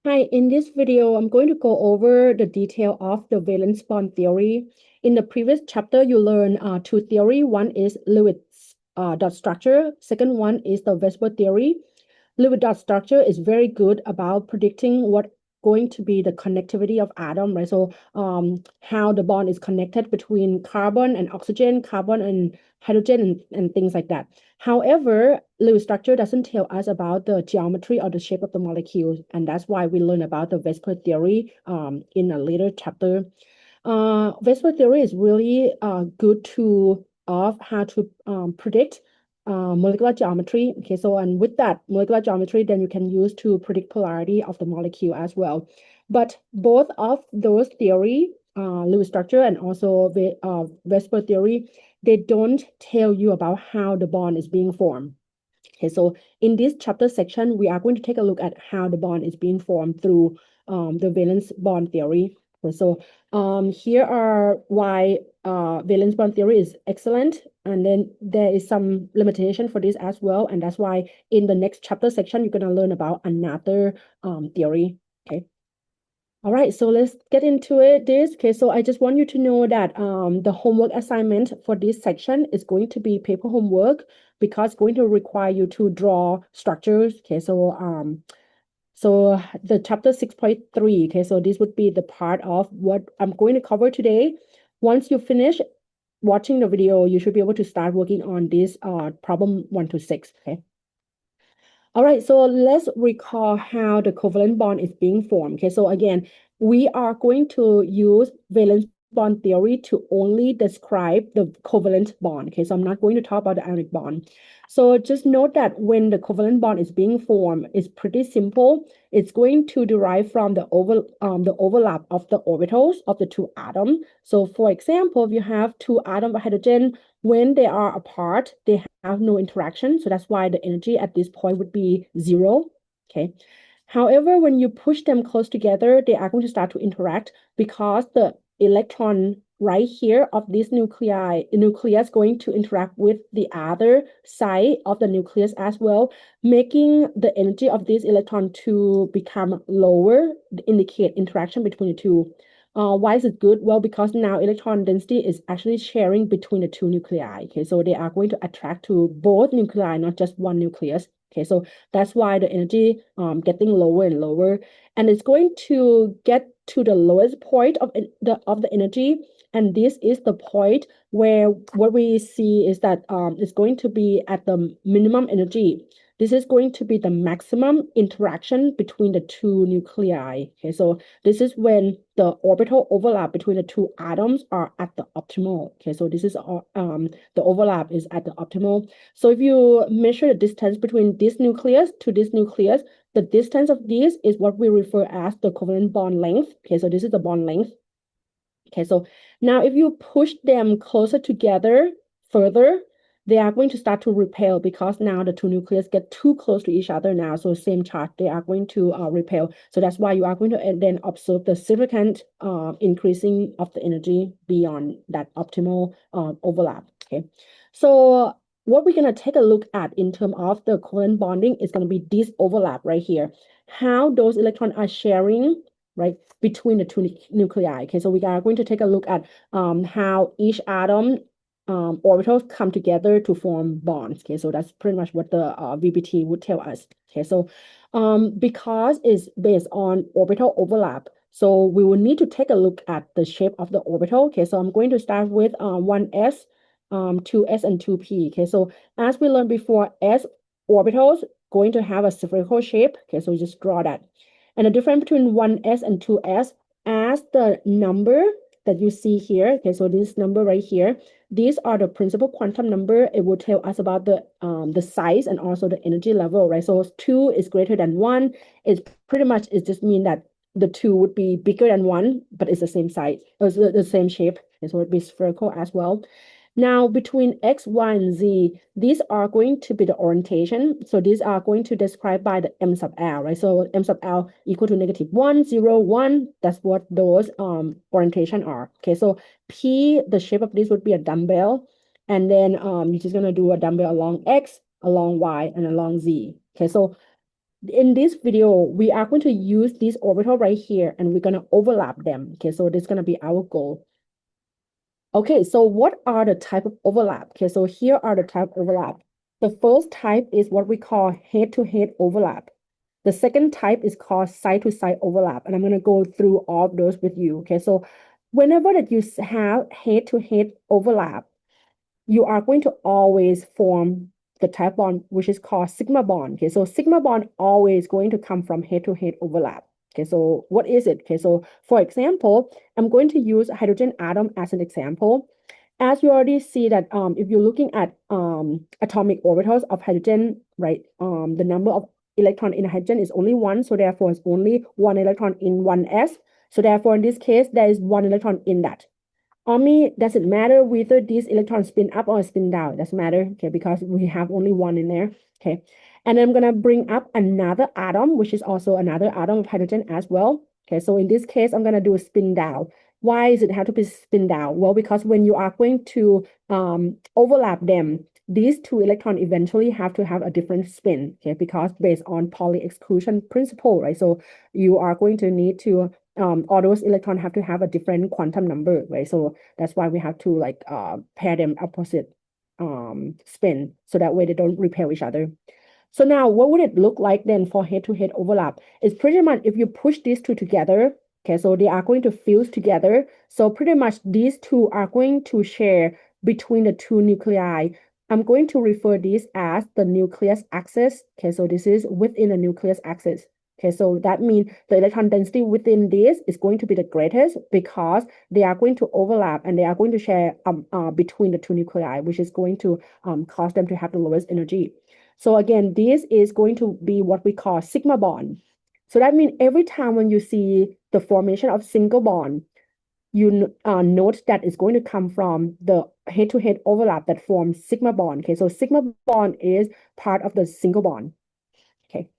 Hi, in this video, I'm going to go over the detail of the valence bond theory. In the previous chapter, you learned two theory. One is Lewis dot structure. Second one is the Vesper theory. Lewis dot structure is very good about predicting what going to be the connectivity of atom, right? So how the bond is connected between carbon and oxygen, carbon and hydrogen, and things like that. However, Lewis structure doesn't tell us about the geometry or the shape of the molecules, and that's why we learn about the Vesper theory in a later chapter. Vesper theory is really a good tool of how to predict molecular geometry. Okay, so and with that molecular geometry, then you can use to predict polarity of the molecule as well. But both of those theory, Lewis structure and also the Vesper theory, they don't tell you about how the bond is being formed. Okay, so in this chapter section, we are going to take a look at how the bond is being formed through the valence bond theory. Okay, so here are why valence bond theory is excellent, and then there is some limitation for this as well, and that's why in the next chapter section, you're going to learn about another theory. Okay. All right, so let's get into it. Okay, so I just want you to know that the homework assignment for this section is going to be paper homework because it's going to require you to draw structures. Okay, so the chapter 6.3, okay, so this would be the part of what I'm going to cover today. Once you finish watching the video, you should be able to start working on this problem 1 to 6, okay? All right, so let's recall how the covalent bond is being formed. Okay, so again, we are going to use valence bond theory to only describe the covalent bond. Okay, so I'm not going to talk about the ionic bond. So just note that when the covalent bond is being formed, it's pretty simple. It's going to derive from the overlap of the orbitals of the two atoms. So for example, if you have two atoms of hydrogen, when they are apart, they have no interaction. So that's why the energy at this point would be zero. Okay. However, when you push them close together, they are going to start to interact because the electron right here of this nucleus going to interact with the other side of the nucleus as well, making the energy of this electron to become lower, indicate interaction between the two. Why is it good? Well, because now electron density is actually sharing between the two nuclei. Okay, so they are going to attract to both nuclei, not just one nucleus. Okay, so that's why the energy getting lower and lower, and it's going to get to the lowest point of the energy, and this is the point where what we see is that it's going to be at the minimum energy. This is going to be the maximum interaction between the two nuclei. Okay, so this is when the orbital overlap between the two atoms are at the optimal. Okay, so this is the overlap is at the optimal. So if you measure the distance between this nucleus to this nucleus, the distance of this is what we refer as the covalent bond length. Okay, so this is the bond length. Okay, so now if you push them closer together further, they are going to start to repel because now the two nucleus get too close to each other now. So same charge, they are going to repel. So that's why you are going to then observe the significant increasing of the energy beyond that optimal overlap. Okay, so what we're going to take a look at in terms of the covalent bonding is going to be this overlap right here. How those electrons are sharing, right, between the two nuclei. Okay, so we are going to take a look at how each atom orbitals come together to form bonds. Okay, so that's pretty much what the VBT would tell us. Okay, so because it's based on orbital overlap, so we will need to take a look at the shape of the orbital. Okay, so I'm going to start with 1s, 2s, and 2p. Okay, so as we learned before, s orbitals going to have a spherical shape. Okay, so just draw that. And the difference between 1s and 2s, as the number that you see here, okay, so this number right here, these are the principal quantum number. It will tell us about the size and also the energy level, right? So 2 is greater than 1. It's pretty much, it just means that the 2 would be bigger than 1, but it's the same size, it's the same shape. And so it would be spherical as well. Now, between X, Y, and Z, these are going to be the orientation. So these are going to describe by the M sub L, right? So M sub L equal to -1, 0, 1. That's what those orientation are. Okay, so P, the shape of this would be a dumbbell. And then you're just going to do a dumbbell along X, along Y, and along Z. Okay, so in this video, we are going to use this orbital right here, and we're going to overlap them. Okay, so this is going to be our goal. Okay, so what are the type of overlap? Okay, so here are the type of overlap. The first type is what we call head-to-head overlap. The second type is called side-to-side overlap, and I'm going to go through all of those with you. Okay, so whenever that you have head-to-head overlap, you are going to always form the type bond, which is called sigma bond. Okay, so sigma bond always going to come from head-to-head overlap. Okay, so what is it? Okay, so for example, I'm going to use a hydrogen atom as an example. As you already see that if you're looking at atomic orbitals of hydrogen, right, the number of electron in hydrogen is only one, so therefore it's only one electron in one s. So therefore, in this case, there is one electron in that. Only doesn't matter whether these electrons spin up or spin down. It doesn't matter, okay, because we have only one in there, okay. And I'm gonna bring up another atom, which is also another atom of hydrogen as well. Okay, so in this case, I'm gonna do a spin down. Why does it have to be spin down? Well, because when you are going to overlap them, these two electrons eventually have to have a different spin, okay, because based on Pauli exclusion principle, right? So you are going to need to all those electrons have to have a different quantum number, right? So that's why we have to like pair them opposite spin, so that way they don't repel each other. So now what would it look like then for head-to-head overlap? It's pretty much if you push these two together, okay, so they are going to fuse together. So pretty much these two are going to share between the two nuclei. I'm going to refer this as the nucleus axis. Okay, so this is within the nucleus axis. Okay, so that means the electron density within this is going to be the greatest because they are going to overlap and they are going to share between the two nuclei, which is going to cause them to have the lowest energy. So again, this is going to be what we call sigma bond. So that means every time when you see the formation of single bond, you note that it's going to come from the head-to-head overlap that forms sigma bond. Okay, so sigma bond is part of the single bond. Okay.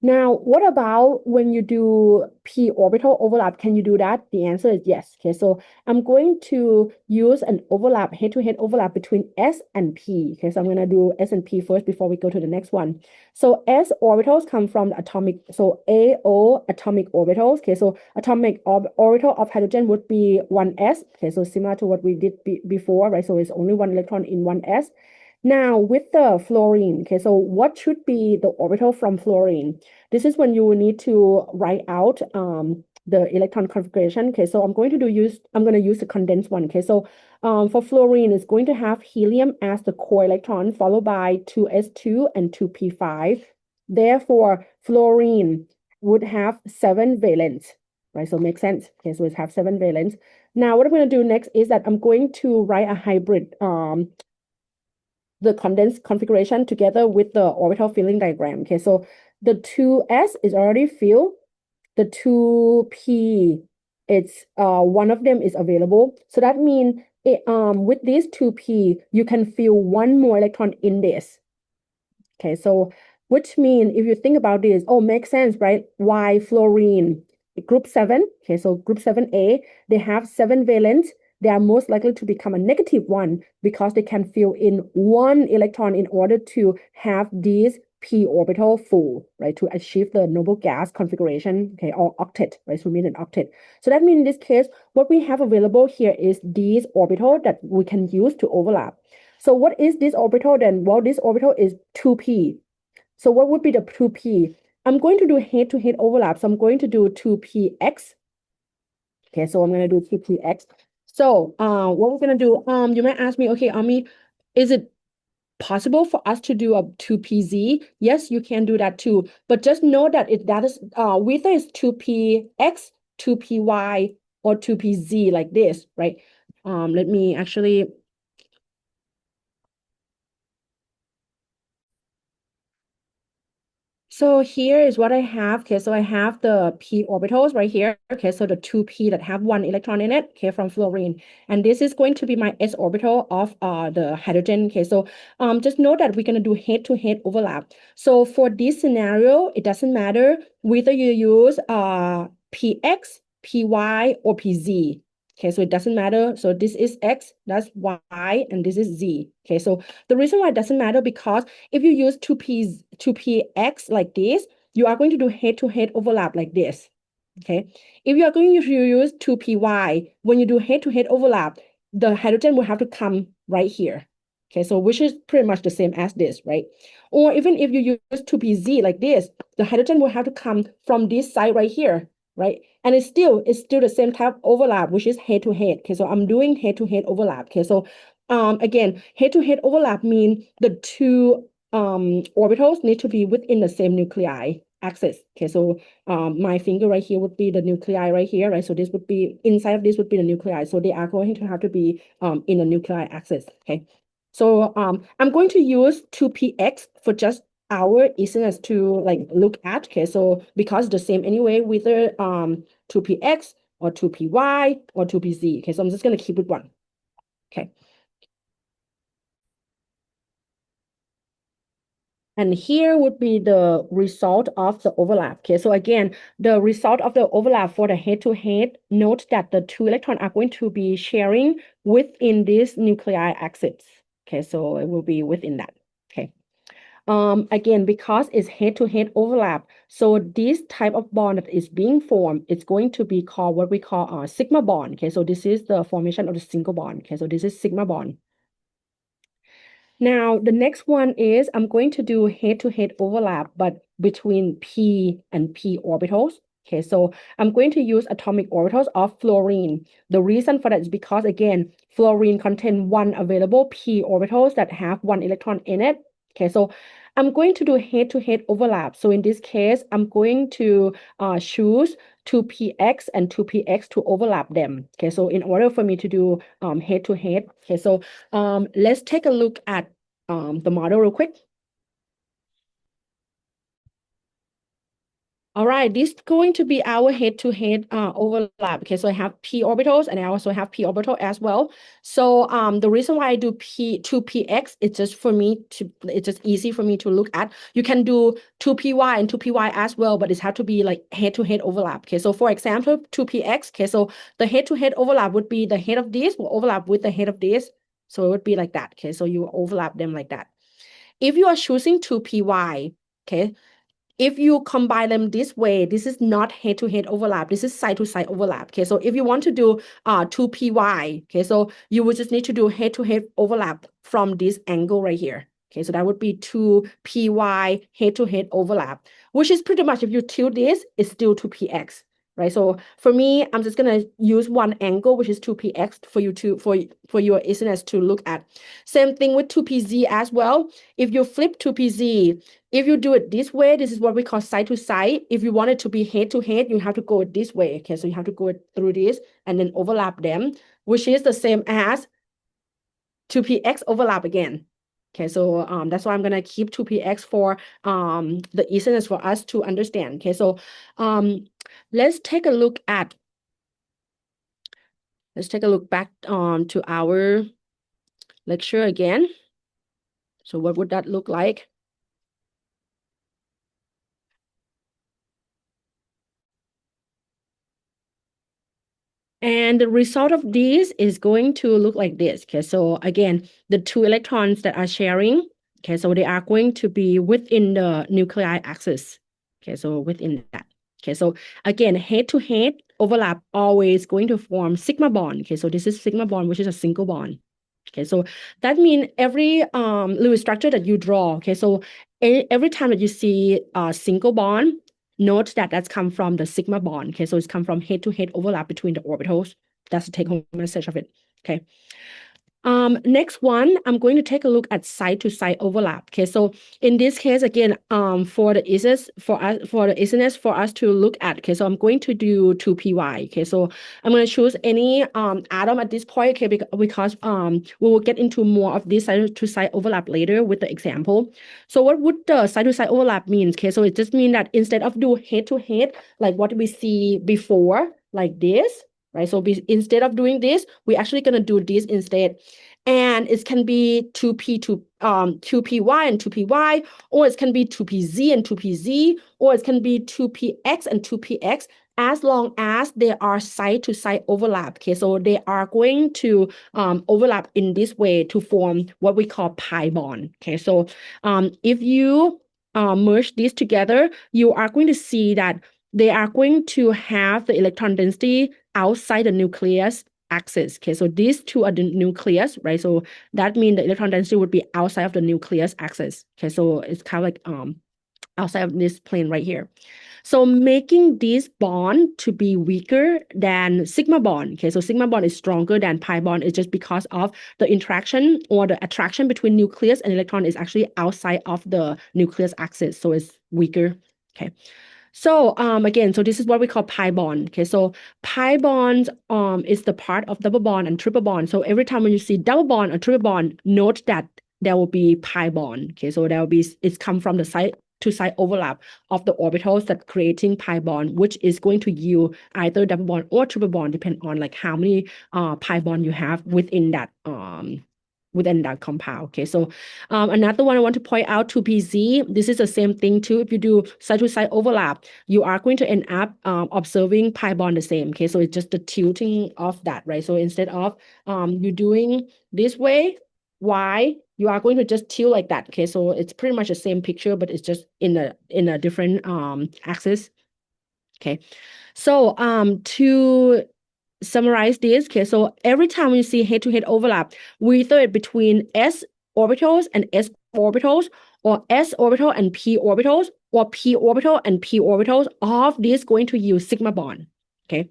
Now, what about when you do p orbital overlap? Can you do that? The answer is yes. Okay, so I'm going to use an overlap, head-to-head overlap between S and P. Okay, so I'm going to do S and P first before we go to the next one. So S orbitals come from the atomic, so AO atomic orbitals. Okay, so atomic orbital of hydrogen would be 1s. Okay, so similar to what we did before, right? So it's only one electron in 1s. Now, with the fluorine, okay, so what should be the orbital from fluorine? This is when you will need to write out the electron configuration. Okay, so I'm going to use the condensed one. Okay, so for fluorine, it's going to have helium as the core electron, followed by 2s2 and 2p5. Therefore, fluorine would have 7 valence, right? So it makes sense. Okay, so it have 7 valence. Now, what I'm going to do next is that I'm going to write a hybrid the condensed configuration together with the orbital filling diagram. Okay, so the 2s is already filled. The 2p, it's one of them is available. So that means with this 2p, you can fill one more electron in this. Okay, so which means if you think about this, oh, makes sense, right? Why fluorine? Group 7, okay, so group 7a, they have 7 valence. They are most likely to become a negative one because they can fill in one electron in order to have this p orbital full, right? To achieve the noble gas configuration, okay, or octet, right? So we mean an octet. So that means in this case, what we have available here is this orbital that we can use to overlap. So what is this orbital then? Well, this orbital is 2p. So what would be the 2p? I'm going to do head-to-head overlap. So I'm going to do 2px. Okay, so I'm going to do 2px. So what we're going to do, you might ask me, okay, Ami, is it possible for us to do a 2pz? Yes, you can do that too. But just know that that is whether it's 2px, 2py, or 2pz like this, right? Let me actually So here is what I have. Okay, so I have the p orbitals right here. Okay, so the 2p that have one electron in it, okay, from fluorine. And this is going to be my s orbital of the hydrogen. Okay, so just know that we're going to do head-to-head overlap. So for this scenario, it doesn't matter whether you use px, py, or pz. Okay, so it doesn't matter. So this is x, that's y, and this is z. Okay, so the reason why it doesn't matter because if you use 2px like this, you are going to do head-to-head overlap like this. Okay. If you are going to use 2py, when you do head-to-head overlap, the hydrogen will have to come right here. Okay, so which is pretty much the same as this, right? Or even if you use 2pz like this, the hydrogen will have to come from this side right here, right? And it's still the same type of overlap, which is head-to-head. Okay, so I'm doing head-to-head overlap. Okay, so again, head-to-head overlap means the two orbitals need to be within the same nuclei axis. Okay, so my finger right here would be the nuclei right here, right? So this would be inside of this would be the nuclei. So they are going to have to be in the nuclei axis. Okay. So I'm going to use 2px for just our listeners to like look at. Okay, so because the same anyway, whether 2px or 2py or 2pz. Okay, so I'm just gonna keep it one. Okay. And here would be the result of the overlap. Okay, so again, the result of the overlap for the head-to-head, note that the two electrons are going to be sharing within this nuclei axis. Okay, so it will be within that. Okay. Again, because it's head-to-head overlap, so this type of bond that is being formed, it's going to be called what we call a sigma bond. Okay, so this is the formation of the single bond. Okay, so this is sigma bond. Now, the next one is I'm going to do head-to-head overlap, but between p and p orbitals. Okay, so I'm going to use atomic orbitals of fluorine. The reason for that is because, again, fluorine contains one available p orbitals that have one electron in it. Okay, so I'm going to do head-to-head overlap. So in this case, I'm going to choose 2px and 2px to overlap them. Okay, so in order for me to do head-to-head, okay, so let's take a look at the model real quick. All right, this is going to be our head-to-head overlap. Okay, so I have p orbitals and I also have p orbital as well. So the reason why I do p2px, it's just easy for me to look at. You can do 2py and 2py as well, but it has to be like head-to-head overlap. Okay, so for example, 2px. Okay, so the head-to-head overlap would be the head of this will overlap with the head of this. So it would be like that. Okay, so you overlap them like that. If you are choosing 2py, okay, if you combine them this way, this is not head-to-head overlap. This is side-to-side overlap. Okay, so if you want to do 2py, okay, so you would just need to do head-to-head overlap from this angle right here. Okay, so that would be 2py head-to-head overlap, which is pretty much if you tilt this, it's still 2px. Right, so for me, I'm just gonna use one angle, which is 2px for you to for your listeners to look at. Same thing with 2pz as well. If you flip 2pz, if you do it this way, this is what we call side to side. If you want it to be head to head, you have to go this way. Okay, so you have to go through this and then overlap them, which is the same as 2px overlap again. Okay, so that's why I'm gonna keep 2px for the easiness for us to understand. Okay, so let's take a look back to our lecture again. So what would that look like? And the result of this is going to look like this. Okay, so again, the two electrons that are sharing, okay, so they are going to be within the nuclei axis. Okay, so within that. Okay, so again, head-to-head overlap always going to form sigma bond. Okay, so this is sigma bond, which is a single bond. Okay, so that means every Lewis structure that you draw, okay, so every time that you see a single bond, note that that's come from the sigma bond. Okay, so it's come from head-to-head overlap between the orbitals. That's the take-home message of it. Okay. Next one, I'm going to take a look at side-to-side overlap. Okay, so in this case, again, for the easiness for us to look at. Okay, so I'm going to do 2py. Okay, so I'm going to choose any atom at this point. Okay, because we will get into more of this side-to-side overlap later with the example. So what would the side-to-side overlap mean? Okay, so it just means that instead of do head-to-head like what we see before, like this. Right, so instead of doing this, we're actually gonna do this instead, and it can be 2py and 2py, or it can be 2pz and 2pz, or it can be 2px and 2px, as long as they are side-to-side overlap. Okay, so they are going to overlap in this way to form what we call pi bond. Okay, so if you merge these together, you are going to see that they are going to have the electron density outside the nucleus axis. Okay, so these two are the nucleus, right? So that means the electron density would be outside of the nucleus axis. Okay, so it's kind of like outside of this plane right here. So making this bond to be weaker than sigma bond. Okay, so sigma bond is stronger than pi bond is just because of the interaction or the attraction between nucleus and electron is actually outside of the nucleus axis. So it's weaker. Okay. So again, so this is what we call pi bond. Okay, so pi bond is the part of double bond and triple bond. So every time when you see double bond or triple bond, note that there will be pi bond. Okay, so there will be it's come from the side to side overlap of the orbitals that creating pi bond, which is going to yield either double bond or triple bond, depending on like how many pi bond you have within that compound. Okay, so another one I want to point out 2pz, this is the same thing too. If you do side-to-side overlap, you are going to end up observing pi bond the same. Okay, so it's just the tilting of that, right? So instead of you doing this way, y, you are going to just tilt like that. Okay, so it's pretty much the same picture, but it's just in a different axis. Okay, so to summarize this, okay, so every time we see head-to-head overlap, we either between s orbitals and s orbitals, or s orbital and p orbitals, or p orbital and p orbitals. All of these going to use sigma bond. Okay.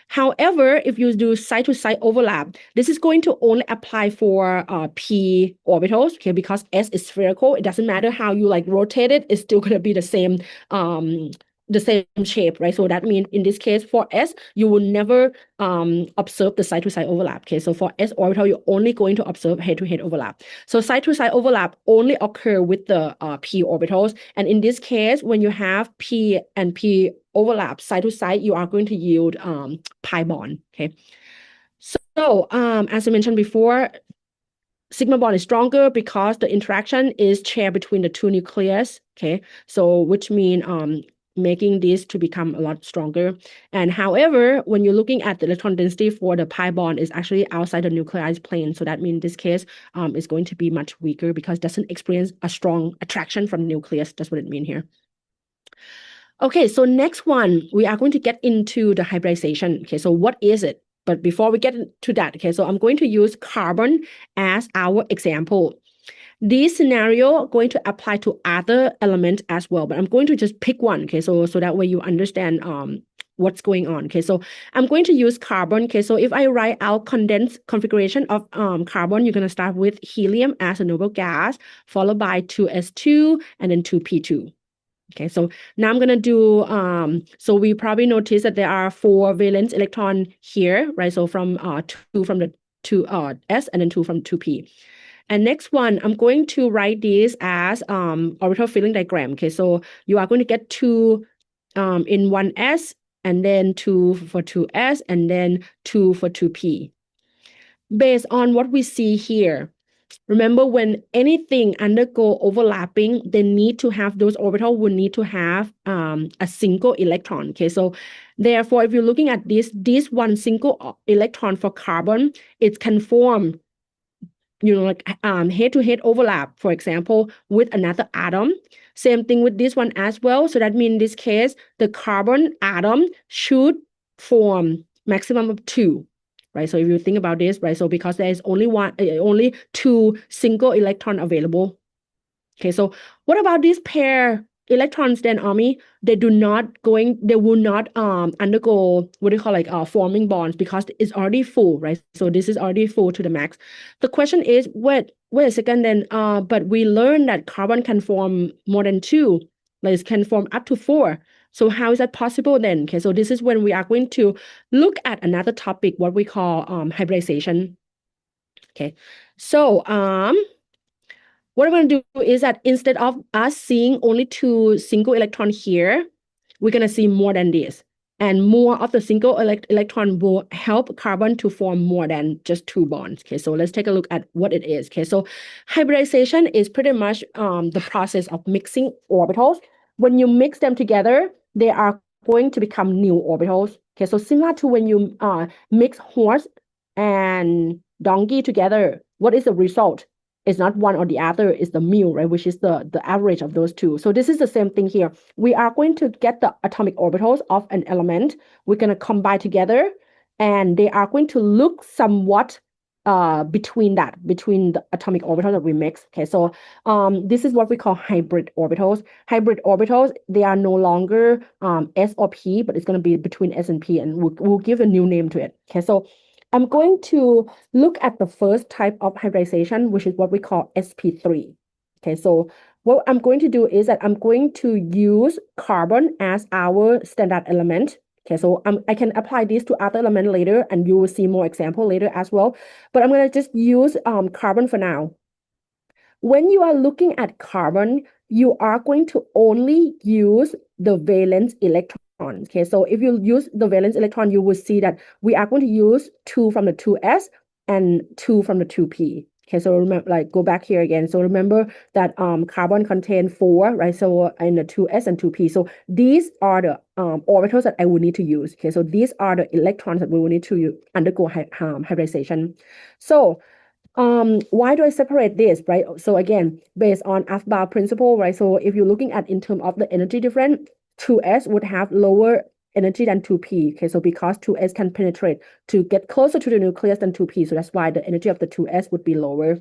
However, if you do side-to-side overlap, this is going to only apply for p orbitals, okay, because s is spherical. It doesn't matter how you like rotate it, it's still going to be the same shape, right? So that means in this case for s, you will never observe the side-to-side overlap. Okay, so for s orbital, you're only going to observe head-to-head overlap. So side-to-side overlap only occur with the p orbitals, and in this case, when you have p and p overlap side to side, you are going to yield pi bond. Okay, so as I mentioned before, sigma bond is stronger because the interaction is shared between the two nucleus. Okay, so which mean making this to become a lot stronger. And however, when you're looking at the electron density for the pi bond is actually outside the nuclei plane. So that means in this case is going to be much weaker because it doesn't experience a strong attraction from the nucleus. That's what it means here. Okay, so next one, we are going to get into the hybridization. Okay, so what is it? But before we get to that, okay, so I'm going to use carbon as our example. This scenario going to apply to other elements as well, but I'm going to just pick one, okay, so that way you understand what's going on. Okay, so I'm going to use carbon. Okay, so if I write out condensed configuration of carbon, you're going to start with helium as a noble gas, followed by 2s2 and then 2p2. Okay, so now I'm going to do, so we probably notice that there are 4 valence electron here, right? So from 2 from the 2s and then 2 from 2p. And next one, I'm going to write this as orbital filling diagram. Okay, so you are going to get 2 in 1s and then 2 for 2s and then 2 for 2p. Based on what we see here, remember, when anything undergo overlapping, they need to have those orbital will need to have a single electron. Okay, so therefore, if you're looking at this one single electron for carbon, it can form, like head-to-head overlap, for example, with another atom. Same thing with this one as well. So that means in this case, the carbon atom should form maximum of 2. Right, so if you think about this, right, so because there is only 2 single electron available. Okay, so what about these pair electrons then, Ami? They will not undergo what do you call like forming bonds because it's already full, right? So this is already full to the max. The question is, wait a second then, but we learned that carbon can form more than 2, like it can form up to 4. So how is that possible then? Okay, so this is when we are going to look at another topic, what we call hybridization. Okay, so what I'm going to do is that instead of us seeing only 2 single electrons here, we're going to see more than this. And more of the single electron will help carbon to form more than just 2 bonds. Okay, so let's take a look at what it is. Okay, so hybridization is pretty much the process of mixing orbitals. When you mix them together, they are going to become new orbitals. Okay, so similar to when you mix horse and donkey together, what is the result? It's not one or the other, it's the mu, right? Which is the average of those two. So this is the same thing here. We are going to get the atomic orbitals of an element. We're going to combine together, and they are going to look somewhat between the atomic orbitals that we mix. Okay, so this is what we call hybrid orbitals. Hybrid orbitals, they are no longer s or p, but it's going to be between s and p, and we'll give a new name to it. Okay, so I'm going to look at the first type of hybridization, which is what we call sp3. Okay, so what I'm going to do is that I'm going to use carbon as our standard element. Okay, so I can apply this to other element later, and you will see more example later as well. But I'm going to just use carbon for now. When you are looking at carbon, you are going to only use the valence electron. Okay, so if you use the valence electron, you will see that we are going to use 2 from the 2s and 2 from the 2p. Okay, so remember, like, go back here again. So remember that carbon contain 4, right? So in the 2s and 2p. So these are the orbitals that I will need to use. Okay, so these are the electrons that we will need to undergo hybridization. So why do I separate this, right? So again, based on Aufbau principle, right? So if you're looking at in terms of the energy difference, 2s would have lower energy than 2p. Okay, so because 2s can penetrate to get closer to the nucleus than 2p, so that's why the energy of the 2s would be lower.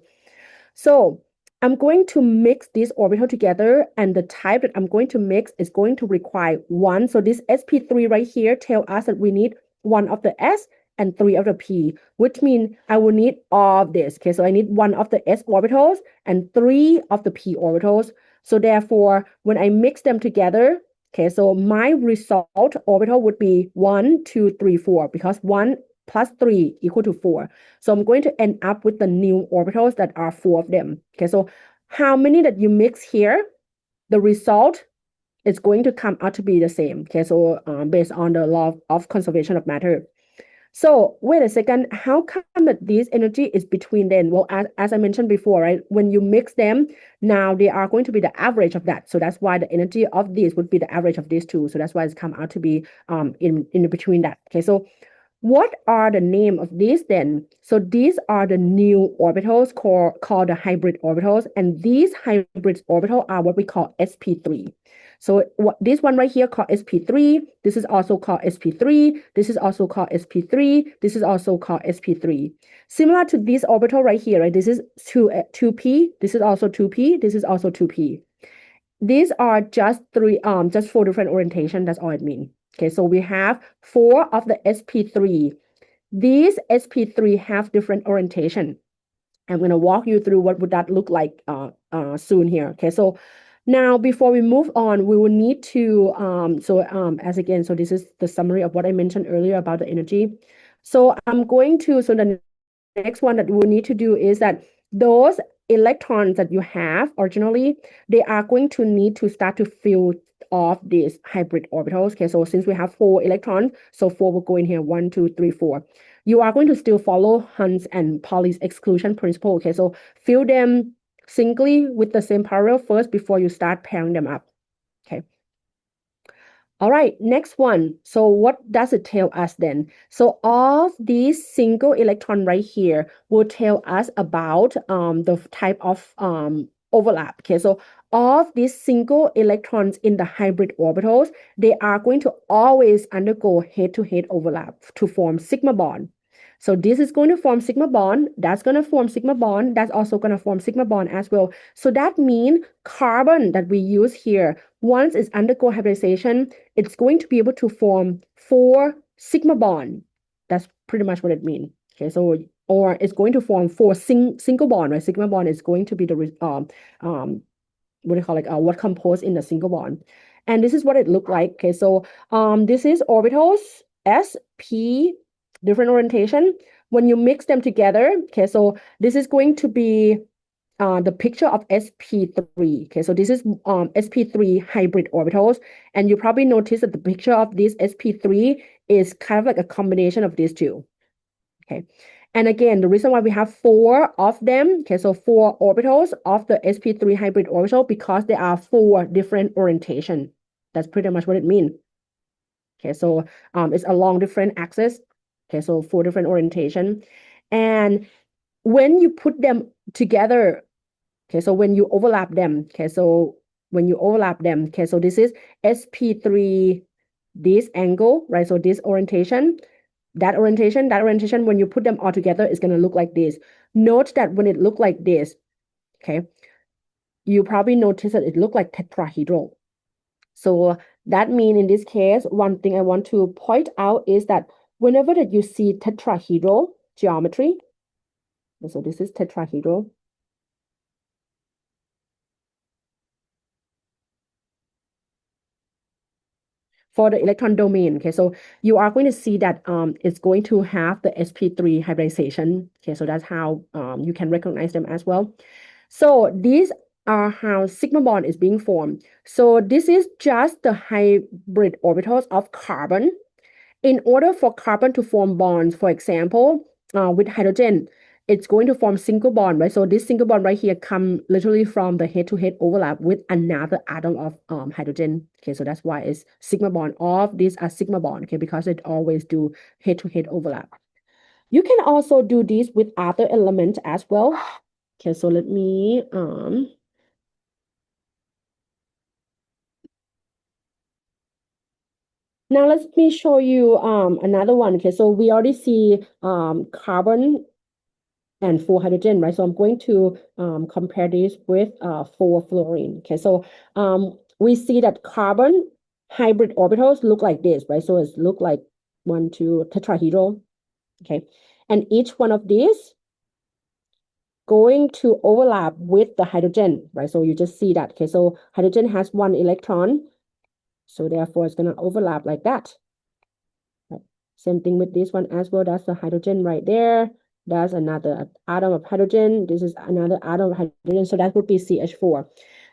So I'm going to mix this orbital together, and the type that I'm going to mix is going to require 1. So this sp3 right here tell us that we need 1 of the s and 3 of the p, which means I will need all of this. Okay, so I need 1 of the s orbitals and 3 of the p orbitals. So therefore, when I mix them together, okay, so my result orbital would be 1, 2, 3, 4, because 1 plus 3 equal to 4. So I'm going to end up with the new orbitals that are 4 of them. Okay, so how many that you mix here, the result is going to come out to be the same. Okay, so based on the law of conservation of matter. So wait a second, how come that this energy is between them? Well, as I mentioned before, right, when you mix them, now they are going to be the average of that. So that's why the energy of this would be the average of these two. So that's why it's come out to be in between that. Okay, so what are the name of these then? So these are the new orbitals called the hybrid orbitals, and these hybrid orbitals are what we call sp3. So this one right here called sp3, this is also called sp3, this is also called sp3, this is also called sp3. Similar to this orbital right here, right? This is 2p, this is also 2p, this is also 2p. These are just 4 different orientation, that's all it means. Okay, so we have 4 of the sp3. These sp3 have different orientation. I'm going to walk you through what would that look like soon here. Okay, so now before we move on, we will need to, so this is the summary of what I mentioned earlier about the energy. So the next one that we'll need to do is that those electrons that you have originally, they are going to need to start to fill off these hybrid orbitals. Okay, so since we have 4 electrons, so 4 will go in here, 1, 2, 3, 4. You are going to still follow Hunt's and Pauli's exclusion principle. Okay, so fill them singly with the same parallel first before you start pairing them up. Okay. All right, next one. So what does it tell us then? So all these single electron right here will tell us about the type of overlap. Okay, so all of these single electrons in the hybrid orbitals, they are going to always undergo head-to-head overlap to form sigma bond. So this is going to form sigma bond, that's going to form sigma bond, that's also going to form sigma bond as well. So that means carbon that we use here, once it's undergo hybridization, it's going to be able to form 4 sigma bond. That's pretty much what it means. Okay, so or it's going to form 4 single bond, right? Sigma bond is going to be the what do you call it? What composed in the single bond. And this is what it looked like. Okay, so this is orbitals s, p, different orientation. When you mix them together, okay, so this is going to be the picture of sp3. Okay, so this is sp3 hybrid orbitals, and you probably notice that the picture of this sp3 is kind of like a combination of these two. Okay, and again, the reason why we have 4 of them, okay, so 4 orbitals of the sp3 hybrid orbital, because there are 4 different orientation. That's pretty much what it means. Okay, so it's along different axes. Okay, so 4 different orientation. And when you put them together, Okay, so when you overlap them, okay, so when you overlap them, okay, so this is sp3, this angle, right? So this orientation, that orientation, when you put them all together, is going to look like this. Note that when it look like this, okay, you probably notice that it look like tetrahedral. So that means in this case, one thing I want to point out is that whenever that you see tetrahedral geometry, so this is tetrahedral. For the electron domain, okay, so you are going to see that it's going to have the sp3 hybridization. Okay, so that's how you can recognize them as well. So these are how sigma bond is being formed. So this is just the hybrid orbitals of carbon. In order for carbon to form bonds, for example, with hydrogen, it's going to form single bond, right? So this single bond right here come literally from the head-to-head overlap with another atom of hydrogen. Okay, so that's why it's sigma bond. All of these are sigma bond, okay, because it always do head-to-head overlap. You can also do this with other elements as well. Okay, so let me now let me show you another one. Okay, so we already see carbon and 4 hydrogen, right? So I'm going to compare this with 4 fluorine. Okay, so we see that carbon hybrid orbitals look like this, right? So it's look like 1, 2 tetrahedral. Okay, and each one of these going to overlap with the hydrogen, right? So you just see that. Okay, so hydrogen has 1 electron, so therefore it's going to overlap like that. Right. Same thing with this one as well. That's the hydrogen right there. That's another atom of hydrogen. This is another atom of hydrogen. So that would be CH4.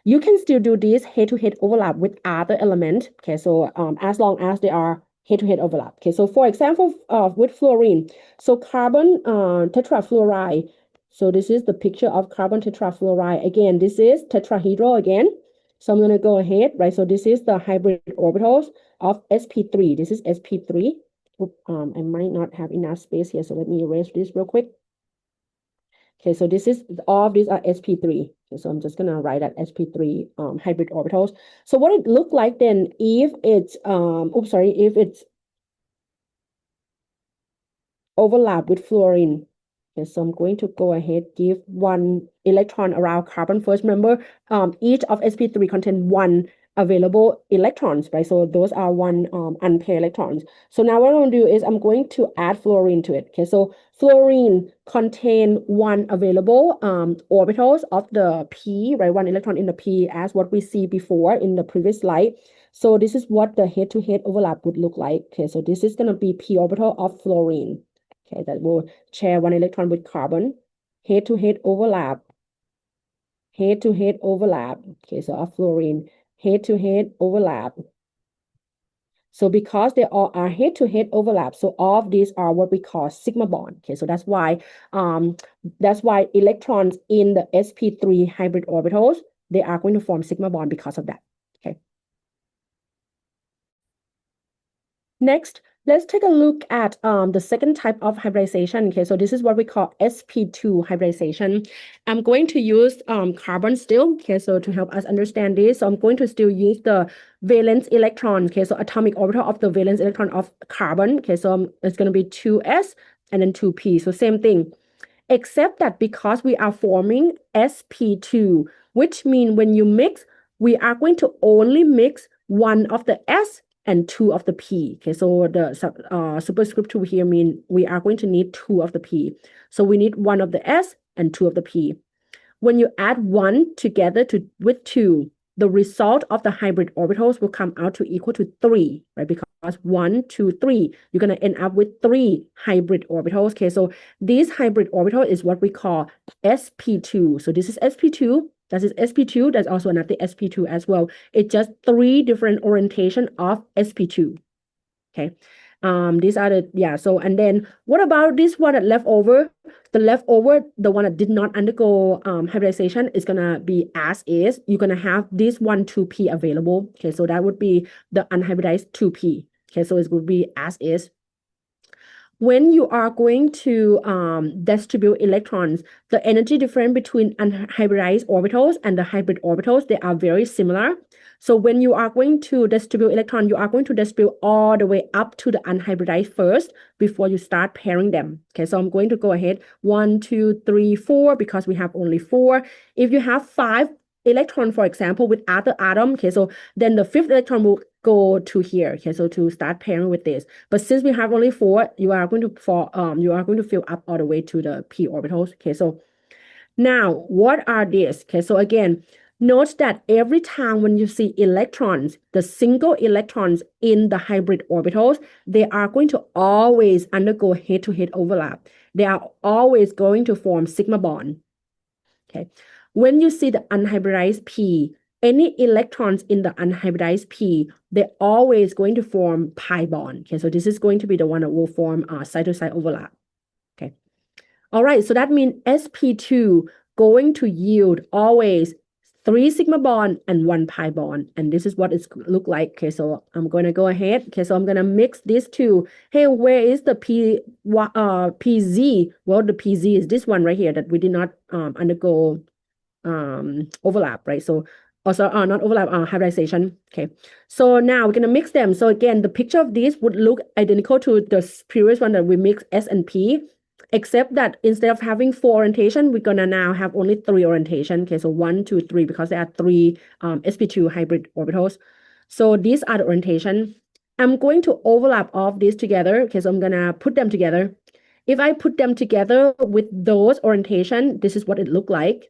You can still do this head-to-head overlap with other element. Okay, so as long as they are head-to-head overlap. Okay, so for example, with fluorine, so carbon tetrafluoride. So this is the picture of carbon tetrafluoride. Again, this is tetrahedral again. So I'm going to go ahead, right? So this is the hybrid orbitals of sp3. This is sp3. I might not have enough space here, so let me erase this real quick. Okay, so this is all of these are sp3. Okay, so I'm just gonna write that sp3 hybrid orbitals. So what it look like then if it's if it's overlap with fluorine. Okay, so I'm going to go ahead, give 1 electron around carbon first. Remember, each of sp3 contain 1 available electrons, right? So those are 1 unpaired electrons. So now what I'm going to do is I'm going to add fluorine to it. Okay, so fluorine contain 1 available orbitals of the p, right? 1 electron in the p, as what we see before in the previous slide. So this is what the head-to-head overlap would look like. Okay, so this is going to be p orbital of fluorine. Okay, that will share 1 electron with carbon. Head-to-head overlap. Head-to-head overlap. Okay, so of fluorine. Head-to-head overlap. So because they all are head-to-head overlap, so all of these are what we call sigma bond. Okay, so that's why electrons in the sp3 hybrid orbitals, they are going to form sigma bond because of that. Okay. Next, let's take a look at the second type of hybridization. Okay, so this is what we call sp2 hybridization. I'm going to use carbon still, okay, so to help us understand this. So I'm going to still use the valence electron, okay, so atomic orbital of the valence electron of carbon. Okay, so it's going to be 2s and then 2p. So same thing, except that because we are forming sp2, which means when you mix, we are going to only mix 1 of the s and 2 of the p. Okay, so the superscript 2 here mean we are going to need 2 of the p. So we need 1 of the s and 2 of the p. When you add 1 together with 2, the result of the hybrid orbitals will come out to equal to 3, right? Because 1, 2, 3, you're going to end up with 3 hybrid orbitals. Okay, so this hybrid orbital is what we call sp2. So this is sp2. That is sp2. That's also another sp2 as well. It's just 3 different orientation of sp2. Okay. These are so and then what about this one that left over? The leftover, the one that did not undergo hybridization is gonna be as is. You're gonna have this 1, 2p available. Okay, so that would be the unhybridized 2p. Okay, so it would be as is. when you are going to distribute electrons, the energy difference between unhybridized orbitals and the hybrid orbitals, they are very similar. So when you are going to distribute electron, you are going to distribute all the way up to the unhybridized first before you start pairing them. Okay, so I'm going to go ahead 1, 2, 3, 4 because we have only 4. If you have 5 electron, for example, with other atom, okay, so then the 5th electron will go to here. Okay, so to start pairing with this. But since we have only 4, you are going to fill up all the way to the p orbitals. Okay, so now what are these? Okay, so again, note that every time when you see electrons, the single electrons in the hybrid orbitals, they are going to always undergo head-to-head overlap. They are always going to form sigma bond. Okay, when you see the unhybridized p, any electrons in the unhybridized p, they're always going to form pi bond. Okay, so this is going to be the one that will form side-to-side overlap. Okay, all right, so that means sp2 going to yield always 3 sigma bond and 1 pi bond, and this is what it's look like. Okay, so I'm going to go ahead. Okay, so I'm going to mix these two. Hey, where is the pz? Well, the pz is this one right here that we did not undergo overlap, right? So also not overlap, hybridization. Okay, so now we're gonna mix them. So again, the picture of this would look identical to the previous one that we mixed S and P, except that instead of having 4 orientation, we're gonna now have only 3 orientation. Okay, so 1, 2, 3 because there are 3 sp2 hybrid orbitals. So these are the orientation. I'm going to overlap all of these together. Okay, so I'm gonna put them together. If I put them together with those orientation, this is what it look like.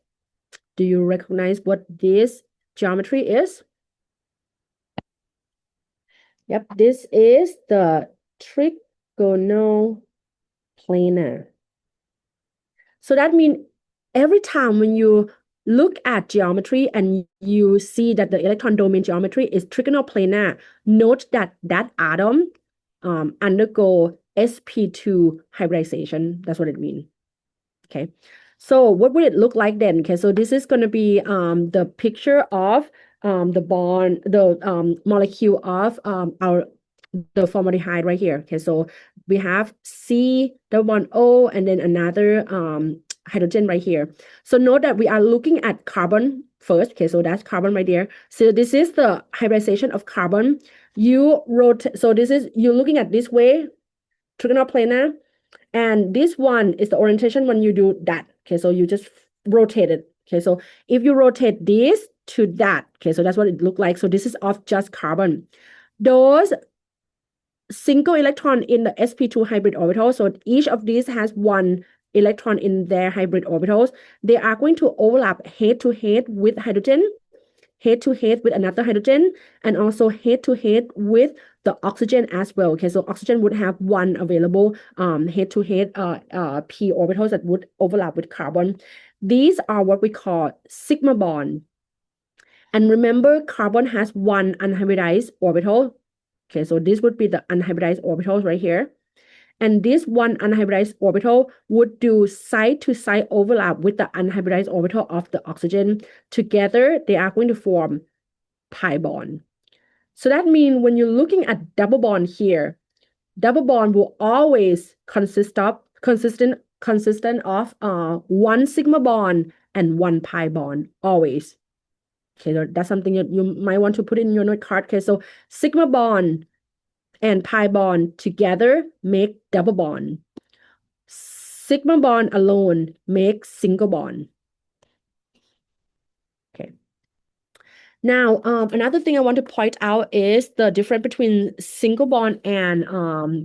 Do you recognize what this geometry is? Yep, this is the trigonal planar. So that means every time when you look at geometry and you see that the electron domain geometry is trigonal planar, note that that atom undergo sp2 hybridization. That's what it means. Okay, so what would it look like then? Okay, so this is going to be the picture of the bond, the molecule of the formaldehyde right here. Okay, so we have C, the one O, and then another hydrogen right here. So note that we are looking at carbon first. Okay, so that's carbon right there. So this is the hybridization of carbon. You rotate. So this is you're looking at this way, trigonal planar. And this one is the orientation when you do that. Okay, so you just rotate it. Okay, so if you rotate this to that, okay, so that's what it looked like. So this is of just carbon. Those single electron in the sp2 hybrid orbital, so each of these has 1 electron in their hybrid orbitals. They are going to overlap head to head with hydrogen, head to head with another hydrogen, and also head to head with the oxygen as well. Okay, so oxygen would have 1 available head to head p orbitals that would overlap with carbon. These are what we call sigma bond. And remember, carbon has 1 unhybridized orbital. Okay, so this would be the unhybridized orbitals right here. And this 1 unhybridized orbital would do side-to-side overlap with the unhybridized orbital of the oxygen. Together, they are going to form pi bond. So that means when you're looking at double bond here, double bond will always consistent of 1 sigma bond and 1 pi bond, always. Okay, so that's something that you might want to put in your note card. Okay, so sigma bond and pi bond together make double bond. Sigma bond alone makes single bond. Okay. Now, another thing I want to point out is the difference between single bond and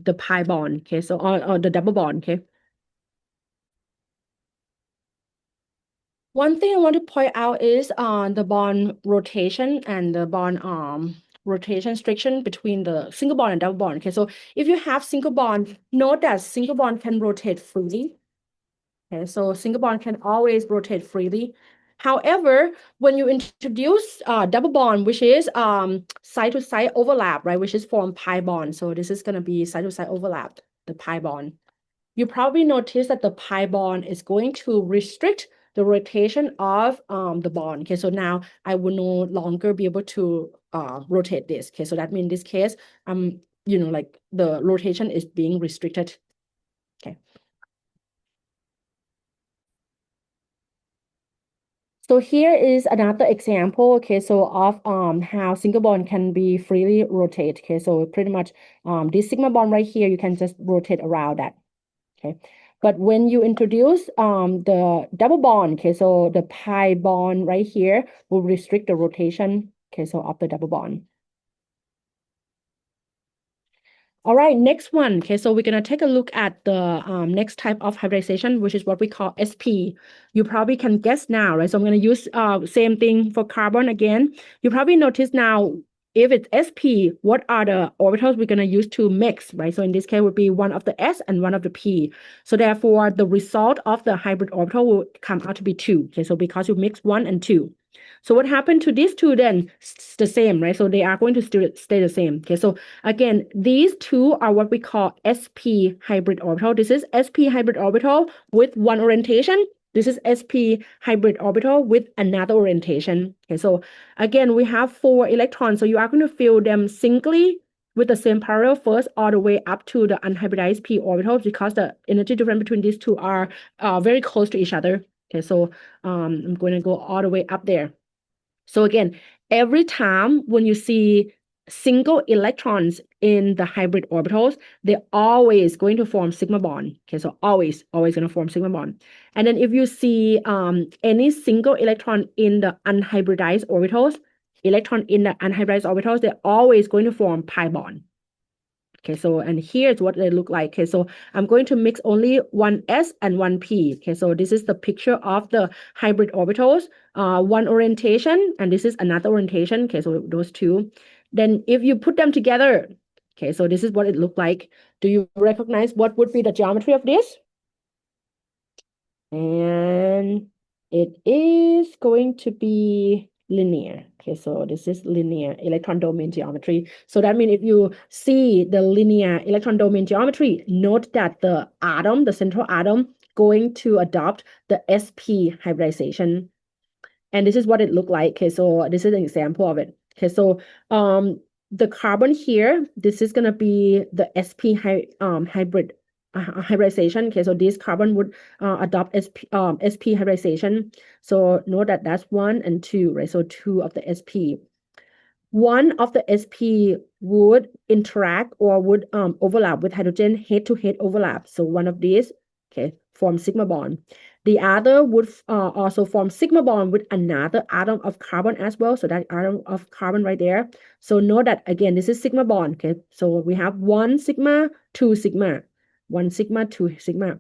the pi bond. Okay, so or the double bond. Okay. One thing I want to point out is the bond rotation and the bond rotation restriction between the single bond and double bond. Okay, so if you have single bond, note that single bond can rotate freely. Okay, so single bond can always rotate freely. However, when you introduce double bond, which is side-to-side overlap, right, which is form pi bond. So this is going to be side-to-side overlap, the pi bond. You probably notice that the pi bond is going to restrict the rotation of the bond. Okay, so now I will no longer be able to rotate this. Okay, so that means in this case, like the rotation is being restricted. Okay. So here is another example, okay, so of how single bond can be freely rotate. Okay, so pretty much this sigma bond right here, you can just rotate around that. Okay. But when you introduce the double bond, okay, so the pi bond right here will restrict the rotation, okay, so of the double bond. All right, next one. Okay, so we're gonna take a look at the next type of hybridization, which is what we call SP. You probably can guess now, right? So I'm gonna use same thing for carbon again. You probably notice now if it's SP, what are the orbitals we're gonna use to mix, right? So in this case would be one of the S and one of the P. So therefore, the result of the hybrid orbital will come out to be 2. Okay, so because you mix 1 and 2. So what happened to these two then? It's the same, right? So they are going to stay the same. Okay, so again, these two are what we call SP hybrid orbital. This is SP hybrid orbital with one orientation. This is SP hybrid orbital with another orientation. Okay, so again, we have 4 electrons. So you are going to fill them singly with the same parallel first all the way up to the unhybridized p orbital because the energy difference between these two are very close to each other. Okay, so I'm going to go all the way up there. So again, every time when you see single electrons in the hybrid orbitals, they're always going to form sigma bond. Okay, so always going to form sigma bond. And then if you see any single electron in the unhybridized orbitals, they're always going to form pi bond. Okay, so and here's what they look like. Okay, so I'm going to mix only one S and one P. Okay, so this is the picture of the hybrid orbitals, one orientation, and this is another orientation. Okay, so those two. Then if you put them together, okay, so this is what it looked like. Do you recognize what would be the geometry of this? And it is going to be linear. Okay, so this is linear electron domain geometry. So that means if you see the linear electron domain geometry, note that the atom, the central atom, going to adopt the SP hybridization. And this is what it looked like. Okay, so this is an example of it. Okay, so the carbon here, this is gonna be the SP hybrid hybridization. Okay, so this carbon would adopt SP hybridization. So note that that's 1 and 2, right? So 2 of the SP. One of the SP would interact or would overlap with hydrogen head-to-head overlap. So one of these, okay, form sigma bond. The other would also form sigma bond with another atom of carbon as well. So that atom of carbon right there. So note that again, this is sigma bond. Okay, so we have 1 sigma, 2 sigma, 1 sigma, 2 sigma.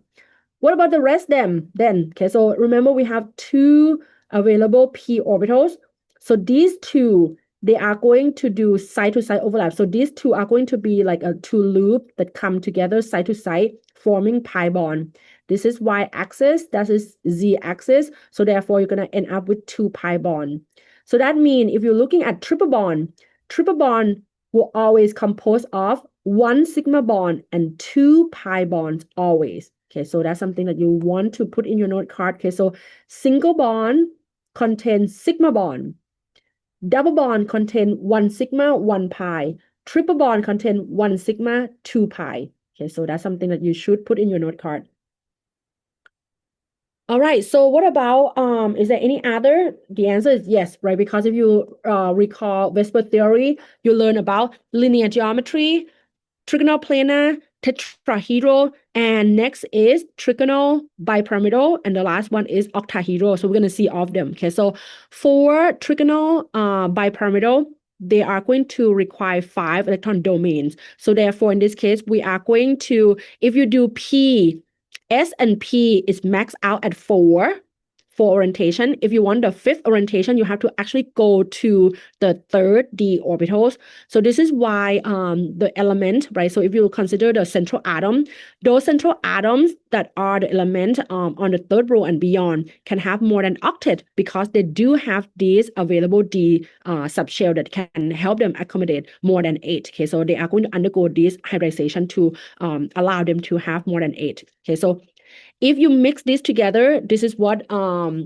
What about the rest then? Okay, so remember we have 2 available p orbitals. So these two, they are going to do side-to-side overlap. So these two are going to be like a 2 loop that come together side to side, forming pi bond. This is y-axis, that is z-axis. So therefore, you're going to end up with 2 pi bond. So that means if you're looking at triple bond will always compose of 1 sigma bond and 2 pi bonds always. Okay, so that's something that you want to put in your note card. Okay, so single bond contains sigma bond. Double bond contain 1 sigma, 1 pi. Triple bond contain 1 sigma, 2 pi. Okay, so that's something that you should put in your note card. All right, so what about, is there any other? The answer is yes, right? Because if you recall Vesper theory, you learn about linear geometry, trigonal planar, tetrahedral, and next is trigonal bipyramidal, and the last one is octahedral. So we're going to see all of them. Okay, so for trigonal bipyramidal, they are going to require 5 electron domains. So therefore, in this case, we are going to, if you do P, S and P is maxed out at 4 for orientation. If you want the 5th orientation, you have to actually go to the 3rd d orbitals. So this is why the element, right? So if you consider the central atom, those central atoms that are the element on the 3rd row and beyond can have more than octet because they do have these available d subshell that can help them accommodate more than 8. Okay, so they are going to undergo this hybridization to allow them to have more than 8. Okay, so if you mix these together, this is what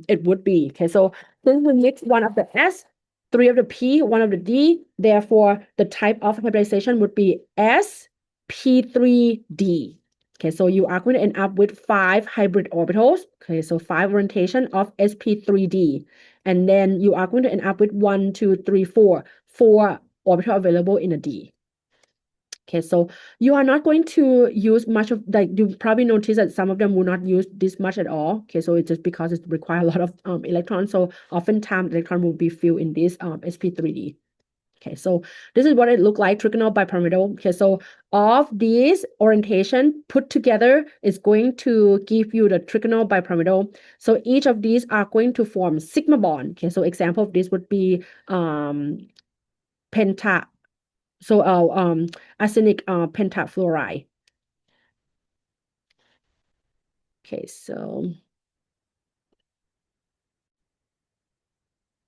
it would be. Okay, so since we mix 1 of the S, 3 of the P, 1 of the D, therefore the type of hybridization would be SP3D. Okay, so you are going to end up with 5 hybrid orbitals. Okay, so 5 orientation of sp3d. And then you are going to end up with 1, 2, 3, 4 orbital available in a d. Okay, so you are not going to use much of, like, you probably notice that some of them will not use this much at all. Okay, so it's just because it requires a lot of electrons. So oftentimes electron will be filled in this sp3d. Okay, so this is what it looked like, trigonal bipyramidal. Okay, so of these orientation put together is going to give you the trigonal bipyramidal. So each of these are going to form sigma bond. Okay, so example of this would be penta. So arsenic pentafluoride. Okay, so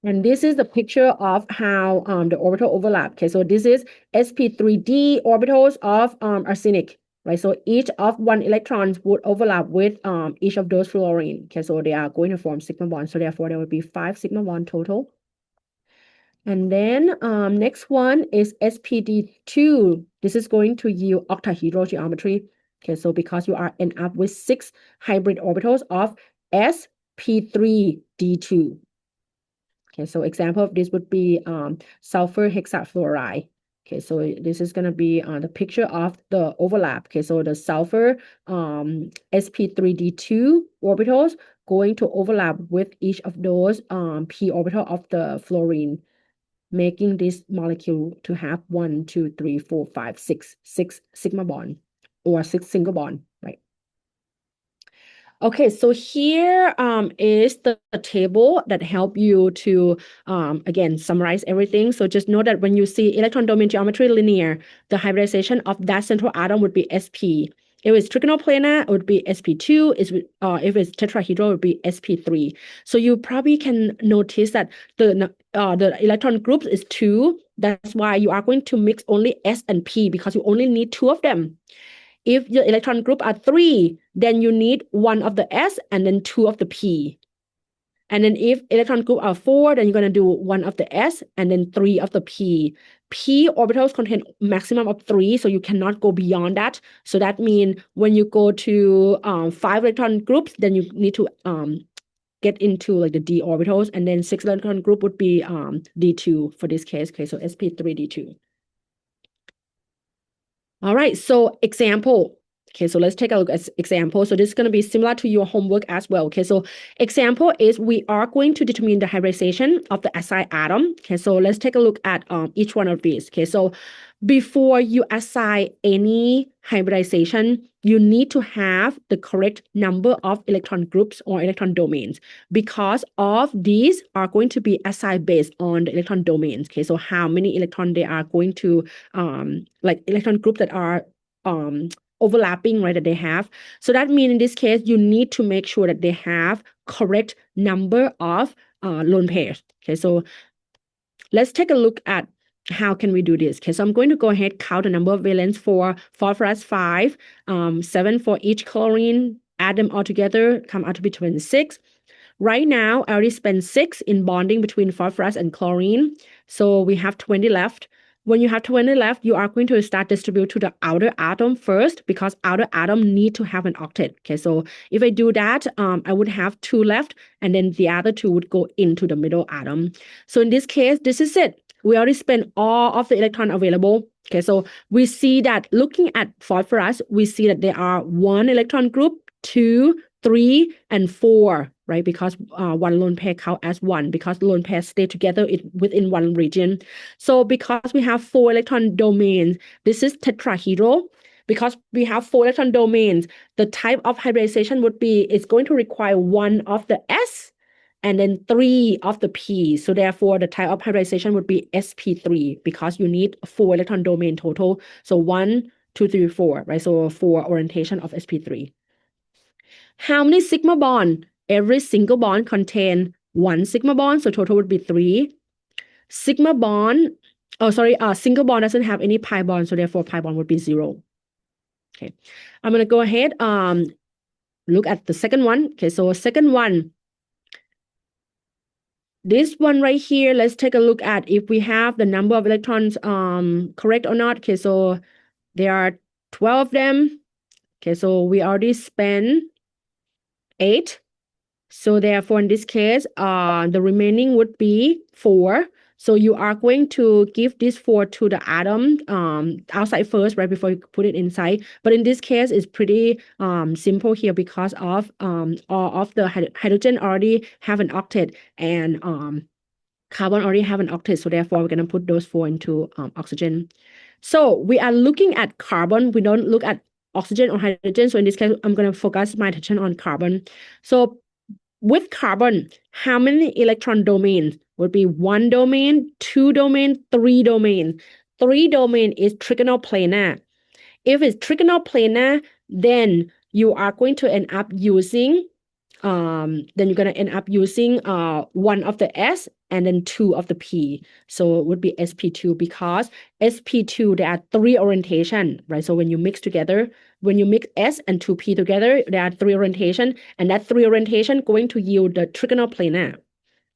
and this is the picture of how the orbital overlap. Okay, so this is sp3d orbitals of arsenic, right? So each of 1 electron would overlap with each of those fluorine. Okay, so they are going to form sigma bond. So therefore, there will be 5 sigma bond total. And then next one is SPD2. This is going to yield octahedral geometry. Okay, so because you are end up with 6 hybrid orbitals of sp3d2. Okay, so example of this would be sulfur hexafluoride. Okay, so this is going to be the picture of the overlap. Okay, so the sulfur sp3d2 orbitals going to overlap with each of those p orbital of the fluorine, making this molecule to have 1, 2, 3, 4, 5, 6 sigma bond or 6 single bond, right? Okay, so here is the table that help you to, again, summarize everything. So just know that when you see electron domain geometry linear, the hybridization of that central atom would be sp. If it's trigonal planar, it would be sp2. If it's tetrahedral, it would be sp3. So you probably can notice that the electron groups is 2. That's why you are going to mix only s and p because you only need 2 of them. If your electron group are 3, then you need 1 of the S and then 2 of the P. And then if electron group are 4, then you're going to do 1 of the S and then 3 of the P. P orbitals contain maximum of 3, so you cannot go beyond that. So that means when you go to 5 electron groups, then you need to get into like the d orbitals, and then 6 electron group would be d2 for this case. Okay, so sp3d2. All right, so example. Okay, so let's take a look at example. So this is going to be similar to your homework as well. Okay, so example is we are going to determine the hybridization of the SI atom. Okay, so let's take a look at each one of these. Okay, so before you assign any hybridization, you need to have the correct number of electron groups or electron domains, because of these are going to be assigned based on the electron domains. Okay, so how many electron they are going to like electron groups that are overlapping, right, that they have. So that means in this case, you need to make sure that they have correct number of lone pairs. Okay, so let's take a look at how can we do this. Okay, so I'm going to go ahead, count the number of valence for phosphorus 5, 7 for each chlorine, add them all together, come out to be 26. Right now, I already spent 6 in bonding between phosphorus and chlorine. So we have 20 left. When you have 20 left, you are going to start distribute to the outer atom first, because outer atom need to have an octet. Okay, so if I do that, I would have 2 left, and then the other 2 would go into the middle atom. So in this case, this is it. We already spent all of the electron available. Okay, so we see that looking at phosphorus, we see that there are 1 electron group, 2, 3, and 4, right? Because 1 lone pair count as 1, because lone pairs stay together within 1 region. So because we have 4 electron domains, this is tetrahedral. Because we have 4 electron domains, the type of hybridization would be, it's going to require 1 of the S and then 3 of the P. So therefore, the type of hybridization would be sp3, because you need 4 electron domain total. So 1, 2, 3, 4, right? So 4 orientation of sp3. How many sigma bond? Every single bond contain 1 sigma bond, so total would be 3. Sigma bond, single bond doesn't have any pi bond, so therefore pi bond would be 0. Okay, I'm going to go ahead, look at the second one. Okay, so second one, this one right here, let's take a look at if we have the number of electrons correct or not. Okay, so there are 12 of them. Okay, so we already spent 8. So therefore, in this case, the remaining would be 4. So you are going to give this 4 to the atom outside first, right, before you put it inside. But in this case, it's pretty simple here because of all of the hydrogen already have an octet and carbon already have an octet. So therefore, we're going to put those 4 into oxygen. So we are looking at carbon. We don't look at oxygen or hydrogen. So in this case, I'm going to focus my attention on carbon. So with carbon, how many electron domains? Would be 1 domain, 2 domain, 3 domain. 3 domain is trigonoplanar. If it's trigonoplanar, then you are going to end up using one of the S and then 2 of the P. So it would be sp2 because sp2 there are 3 orientation, right? So when you mix together, when you mix S and 2p together, there are 3 orientation, and that 3 orientation going to yield the trigonoplanar.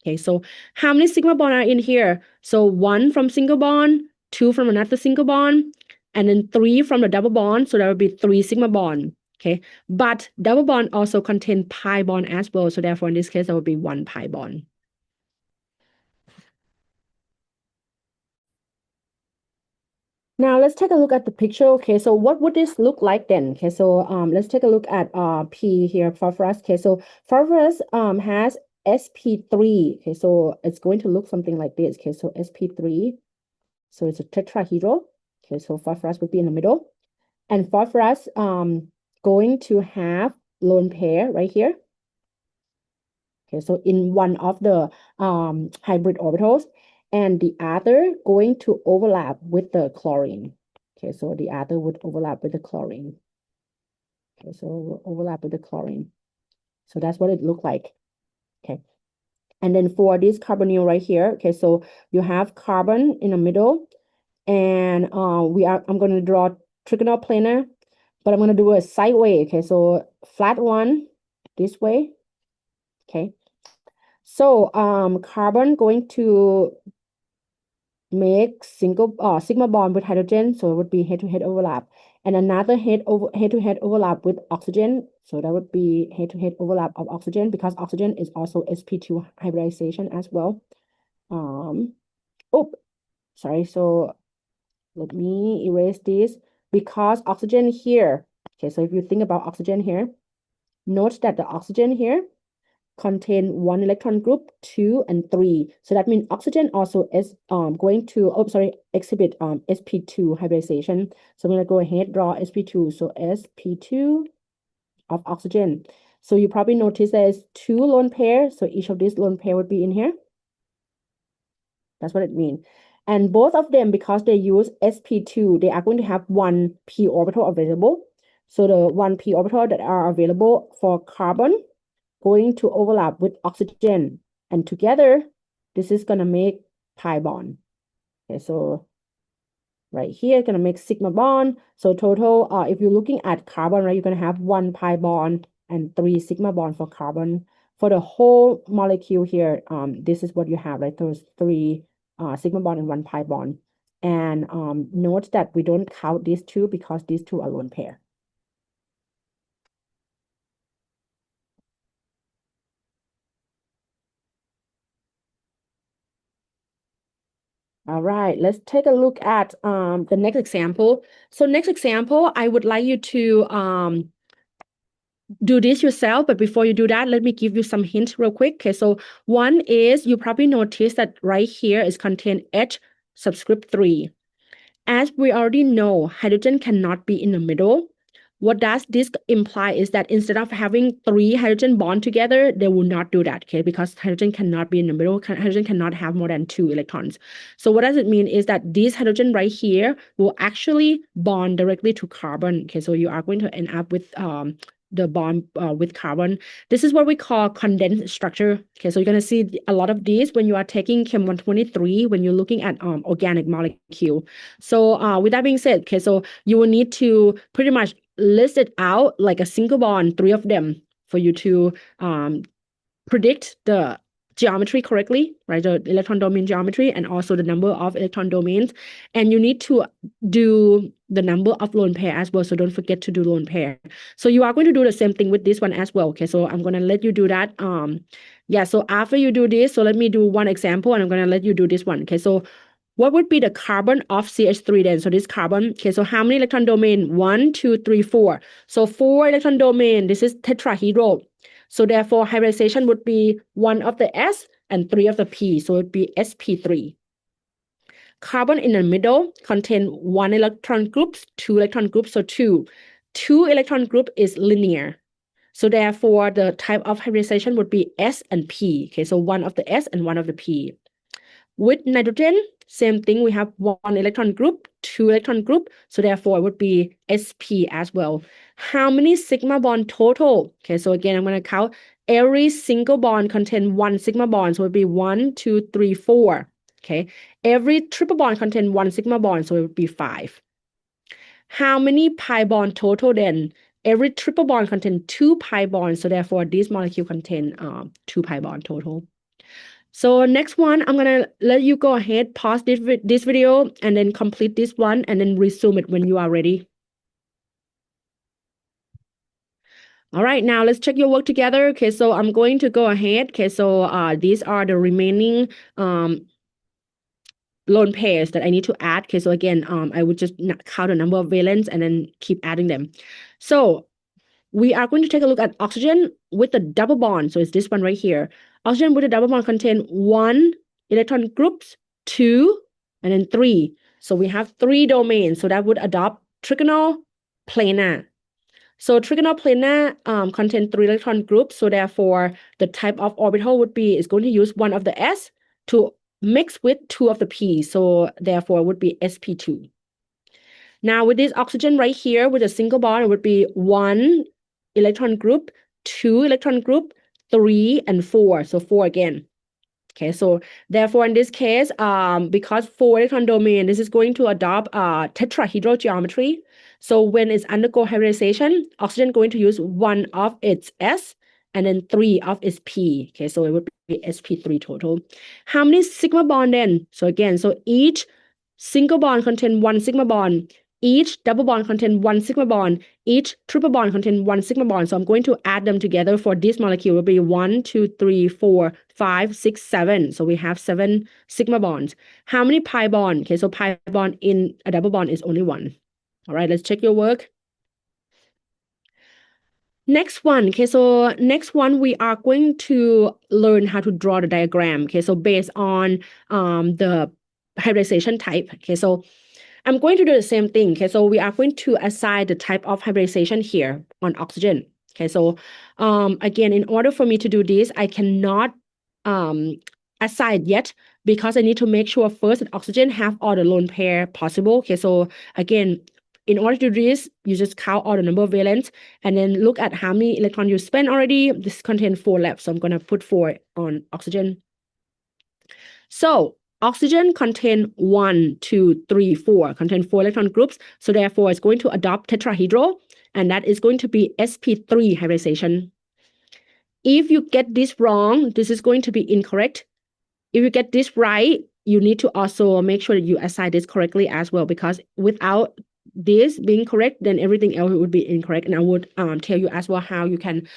Okay, so how many sigma bond are in here? So 1 from single bond, 2 from another single bond, and then 3 from the double bond. So that would be 3 sigma bond. Okay, but double bond also contain pi bond as well. So therefore, in this case, that would be 1 pi bond. Now let's take a look at the picture. Okay, so what would this look like then? Okay, so let's take a look at P here, phosphorus. Okay, so phosphorus has sp3. Okay, so it's going to look something like this. Okay, so sp3. So it's a tetrahedral. Okay, so phosphorus would be in the middle. And phosphorus going to have lone pair right here. Okay, so in one of the hybrid orbitals, and the other going to overlap with the chlorine. Okay, so the other would overlap with the chlorine. Okay, so overlap with the chlorine. So that's what it looked like. Okay. And then for this carbonyl right here, okay, so you have carbon in the middle, and I'm going to draw trigonoplanar, but I'm going to do a sideway. Okay, so flat one this way. Okay. So carbon going to make sigma bond with hydrogen, so it would be head-to-head overlap, and another head-to-head overlap with oxygen, so that would be head-to-head overlap of oxygen because oxygen is also sp2 hybridization as well. Sorry, so let me erase this because oxygen here. Okay, so if you think about oxygen here, note that the oxygen here contain 1 electron group, 2 and 3. So that means oxygen also is going to exhibit sp2 hybridization. So I'm going to go ahead draw sp2. So sp2 of oxygen. So you probably notice there's 2 lone pairs. So each of these lone pair would be in here. That's what it means. And both of them, because they use sp2, they are going to have 1 p orbital available. So the 1 p orbital that are available for carbon going to overlap with oxygen, and together this is going to make pi bond. Okay, so right here going to make sigma bond. So total, if you're looking at carbon, right, you're going to have 1 pi bond and 3 sigma bond for carbon. For the whole molecule here, this is what you have, like those 3 sigma bond and 1 pi bond. And note that we don't count these 2 because these 2 are lone pair. All right, let's take a look at the next example. So next example, I would like you to do this yourself, but before you do that, let me give you some hints real quick. Okay, so one is you probably notice that right here is contain H subscript 3. As we already know, hydrogen cannot be in the middle. What does this imply is that instead of having 3 hydrogen bond together, they will not do that, okay? Because hydrogen cannot be in the middle. Hydrogen cannot have more than 2 electrons. So what does it mean is that this hydrogen right here will actually bond directly to carbon, okay? So you are going to end up with the bond with carbon. This is what we call condensed structure. Okay, so you're going to see a lot of these when you are taking Chem 123, when you're looking at organic molecule. So with that being said, okay, so you will need to pretty much list it out like a single bond, 3 of them, for you to predict the geometry correctly, right? The electron domain geometry and also the number of electron domains. And you need to do the number of lone pair as well. So don't forget to do lone pair. So you are going to do the same thing with this one as well. Okay, so I'm going to let you do that. Yeah, so after you do this, so let me do one example and I'm going to let you do this one. Okay, so what would be the carbon of CH3 then? So this carbon, okay, so how many electron domain? 1, 2, 3, 4. So 4 electron domain, this is tetrahedral. So therefore, hybridization would be 1 of the S and 3 of the P. So it would be sp3. Carbon in the middle contain 1 electron groups, 2 electron groups, so 2. 2 electron group is linear. So therefore, the type of hybridization would be S and P. Okay, so 1 of the S and 1 of the P. With nitrogen, same thing. We have 1 electron group, 2 electron group. So therefore, it would be sp as well. How many sigma bond total? Okay, so again, I'm going to count. Every single bond contain 1 sigma bond. So it would be 1, 2, 3, 4. Okay. Every triple bond contain 1 sigma bond. So it would be 5. How many pi bond total then? Every triple bond contain 2 pi bonds. So therefore, this molecule contain 2 pi bond total. So next one, I'm gonna let you go ahead, pause this video, and then complete this one, and then resume it when you are ready. All right, now let's check your work together. Okay, so I'm going to go ahead. Okay, so these are the remaining lone pairs that I need to add. Okay, so again, I would just count the number of valence and then keep adding them. So we are going to take a look at oxygen with the double bond. So it's this one right here. Oxygen with a double bond contain 1 electron groups, 2, and then 3. So we have 3 domains. So that would adopt trigonal planar. So trigonal planar contain 3 electron groups. So therefore, the type of orbital would be is going to use 1 of the S to mix with 2 of the P. So therefore, it would be sp2. Now with this oxygen right here with a single bond, it would be 1 electron group, 2 electron group, 3, and 4. So 4 again. Okay, so therefore in this case, because 4 electron domain, this is going to adopt tetrahedral geometry. So when it's undergo hybridization, oxygen going to use 1 of its S and then 3 of its P. Okay, so it would be sp3 total. How many sigma bond then? So again, so each single bond contain 1 sigma bond. Each double bond contain 1 sigma bond. Each triple bond contain 1 sigma bond. So I'm going to add them together for this molecule. It will be 1, 2, 3, 4, 5, 6, 7. So we have 7 sigma bonds. How many pi bond? Okay, so pi bond in a double bond is only 1. All right, let's check your work. Next one, okay, so next one we are going to learn how to draw the diagram. Okay, so based on the hybridization type. Okay, so I'm going to do the same thing. Okay, so we are going to assign the type of hybridization here on oxygen. Okay, so again, in order for me to do this, I cannot assign yet because I need to make sure first that oxygen have all the lone pair possible. Okay, so again, in order to do this, you just count all the number of valence and then look at how many electrons you spent already. This contains 4 left, so I'm going to put 4 on oxygen. So oxygen contain 1, 2, 3, 4, contain 4 electron groups. So therefore, it's going to adopt tetrahedral, and that is going to be sp3 hybridization. If you get this wrong, this is going to be incorrect. If you get this right, you need to also make sure that you assign this correctly as well, because without this being correct, then everything else would be incorrect. And I would tell you as well how you can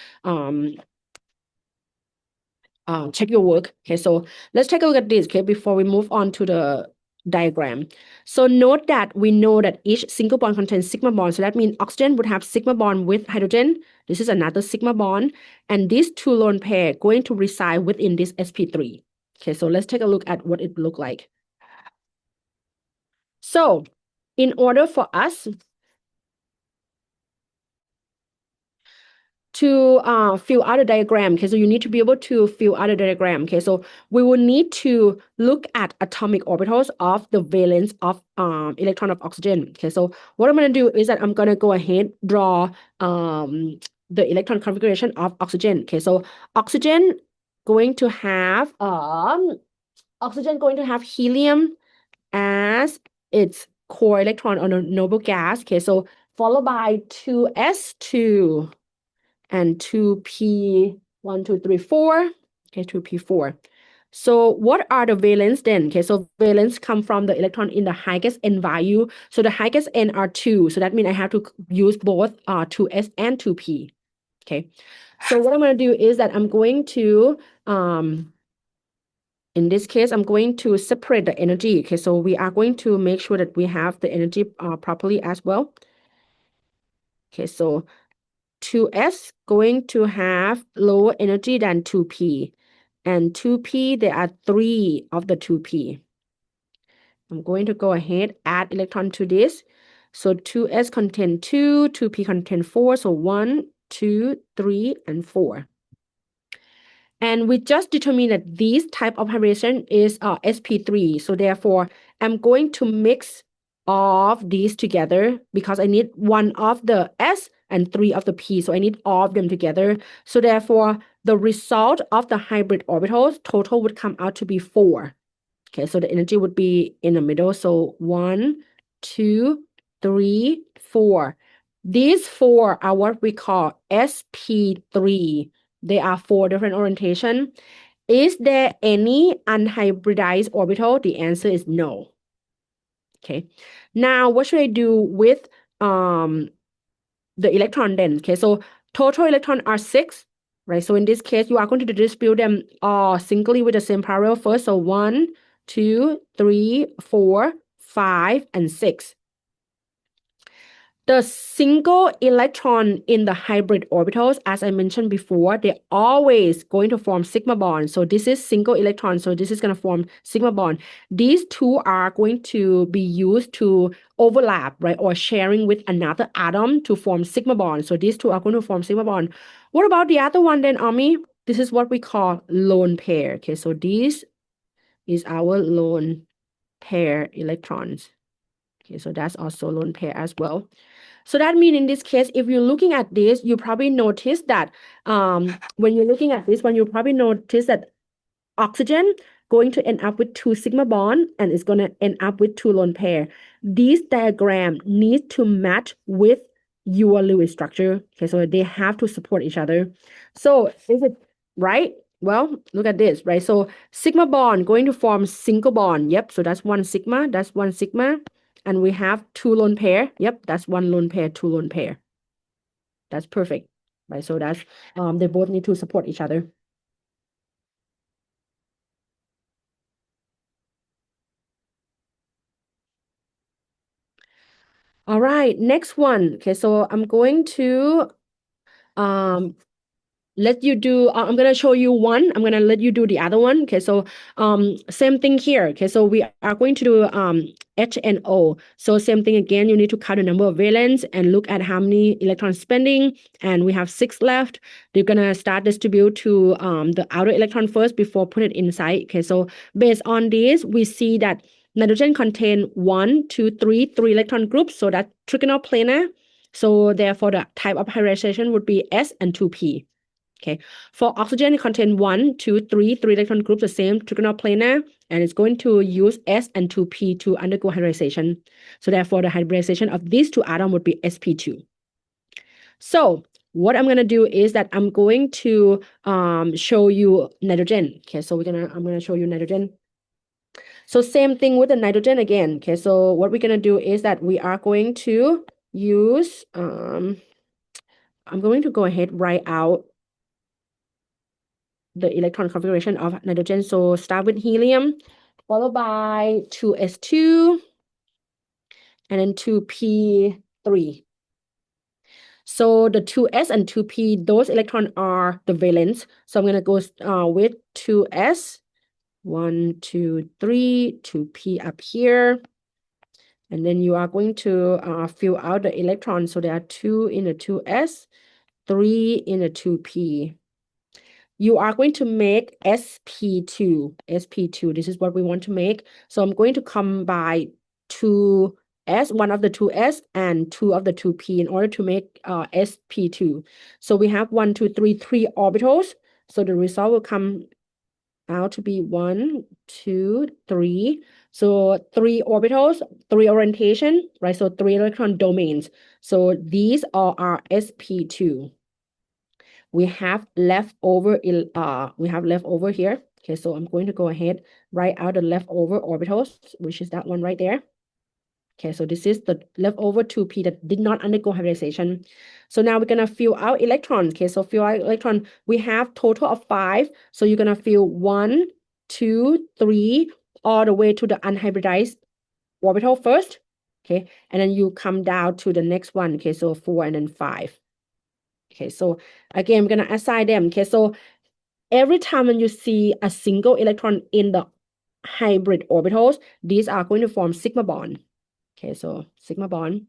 check your work. Okay, so let's take a look at this, okay, before we move on to the diagram. So note that we know that each single bond contains sigma bond. So that means oxygen would have sigma bond with hydrogen. This is another sigma bond. And these 2 lone pair going to reside within this sp3. Okay, so let's take a look at what it look like. So in order for us to fill out a diagram, okay, so you need to be able to fill out a diagram. Okay, so we will need to look at atomic orbitals of the valence of electron of oxygen. Okay, so what I'm going to do is that I'm going to go ahead draw the electron configuration of oxygen. Okay, so oxygen going to have helium as its core electron on a noble gas. Okay, so followed by 2s2 and 2p, 1, 2, 3, 4. Okay, 2p4. So what are the valence then? Okay, so valence come from the electron in the highest n value. So the highest n are 2. So that means I have to use both 2s and 2p. Okay, so what I'm going to do is that I'm going to, in this case, I'm going to separate the energy. Okay, so we are going to make sure that we have the energy properly as well. Okay, so 2s going to have lower energy than 2p. And 2p, there are 3 of the 2p. I'm going to go ahead, add electron to this. So 2s contain 2, 2p contain 4. So 1, 2, 3, and 4. And we just determined that this type of hybridization is sp3. So therefore, I'm going to mix all of these together because I need 1 of the s and 3 of the p. So I need all of them together. So therefore, the result of the hybrid orbitals total would come out to be 4. Okay, so the energy would be in the middle. So 1, 2, 3, 4. These 4 are what we call sp3. They are 4 different orientation. Is there any unhybridized orbital? The answer is no. Okay. Now, what should I do with the electron then? Okay, so total electron are 6, right? So in this case, you are going to distribute them singly with the same parallel first. So 1, 2, 3, 4, 5, and 6. The single electron in the hybrid orbitals, as I mentioned before, they're always going to form sigma bond. So this is single electron. So this is going to form sigma bond. These two are going to be used to overlap, right? Or sharing with another atom to form sigma bond. So these two are going to form sigma bond. What about the other one then, Ami? This is what we call lone pair. Okay, so this is our lone pair electrons. Okay, so that's also lone pair as well. So that means in this case, if you're looking at this, you probably notice that when you're looking at this one, you probably notice that oxygen going to end up with 2 sigma bond and it's going to end up with 2 lone pair. This diagram needs to match with your Lewis structure. Okay, so they have to support each other. So is it right? Well, look at this, right? So sigma bond going to form single bond. Yep, so that's 1 sigma, that's 1 sigma. And we have 2 lone pair. Yep, that's 1 lone pair, 2 lone pair. That's perfect, right? So that's, they both need to support each other. All right, next one. Okay, so I'm going to let you do, I'm going to show you one. I'm going to let you do the other one. Okay, so same thing here. Okay, so we are going to do H and O. So same thing again, you need to count the number of valence and look at how many electrons spending. And we have 6 left. They're going to start distribute to the outer electron first before put it inside. Okay, so based on this, we see that nitrogen contain 1, 2, 3 electron groups. So that's trigonal. So therefore, the type of hybridization would be S and 2p. Okay, for oxygen, it contains 1, 2, 3 electron groups, the same trigonal, and it's going to use S and 2p to undergo hybridization. So therefore, the hybridization of these 2 atoms would be sp2. So what I'm going to do is that I'm going to show you nitrogen. Okay, so I'm going to show you nitrogen. So same thing with the nitrogen again. Okay, so what we're going to do is that we are going to use, I'm going to go ahead, write out the electron configuration of nitrogen. So start with helium, followed by 2s2, and then 2p3. So the 2s and 2p, those electrons are the valence. So I'm going to go with 2s, 1, 2, 3, 2p up here. And then you are going to fill out the electrons. So there are 2 in the 2s, 3 in the 2p. You are going to make sp2. This is what we want to make. So I'm going to combine 2s, 1 of the 2s and 2 of the 2p in order to make sp2. So we have 1, 2, 3 orbitals. So the result will come out to be 1, 2, 3. So 3 orbitals, 3 orientation, right? So 3 electron domains. So these are our sp2. we have leftover here. Okay, so I'm going to go ahead, write out the leftover orbitals, which is that one right there. Okay, so this is the leftover 2p that did not undergo hybridization. So now we're gonna fill out electrons. Okay, so fill out electron. We have total of 5. So you're gonna fill 1, 2, 3, all the way to the unhybridized orbital first. Okay, and then you come down to the next one. Okay, so 4 and then 5. Okay, so again, we're gonna assign them. Okay, so every time when you see a single electron in the hybrid orbitals, these are going to form sigma bond. Okay, so sigma bond.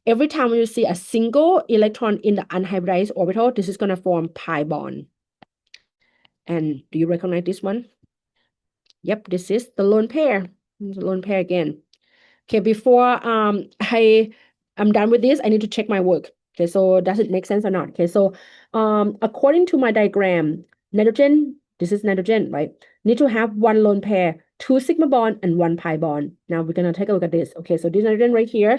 Every time you see a single electron in the unhybridized orbital, this is going to form pi bond. And do you recognize this one? Yep, this is the lone pair. The lone pair again. Okay, before I'm done with this, I need to check my work. Okay, so does it make sense or not? Okay, so according to my diagram, nitrogen, this is nitrogen, right? Need to have one lone pair, 2 sigma bond and 1 pi bond. Now we're gonna take a look at this. Okay, so this nitrogen right here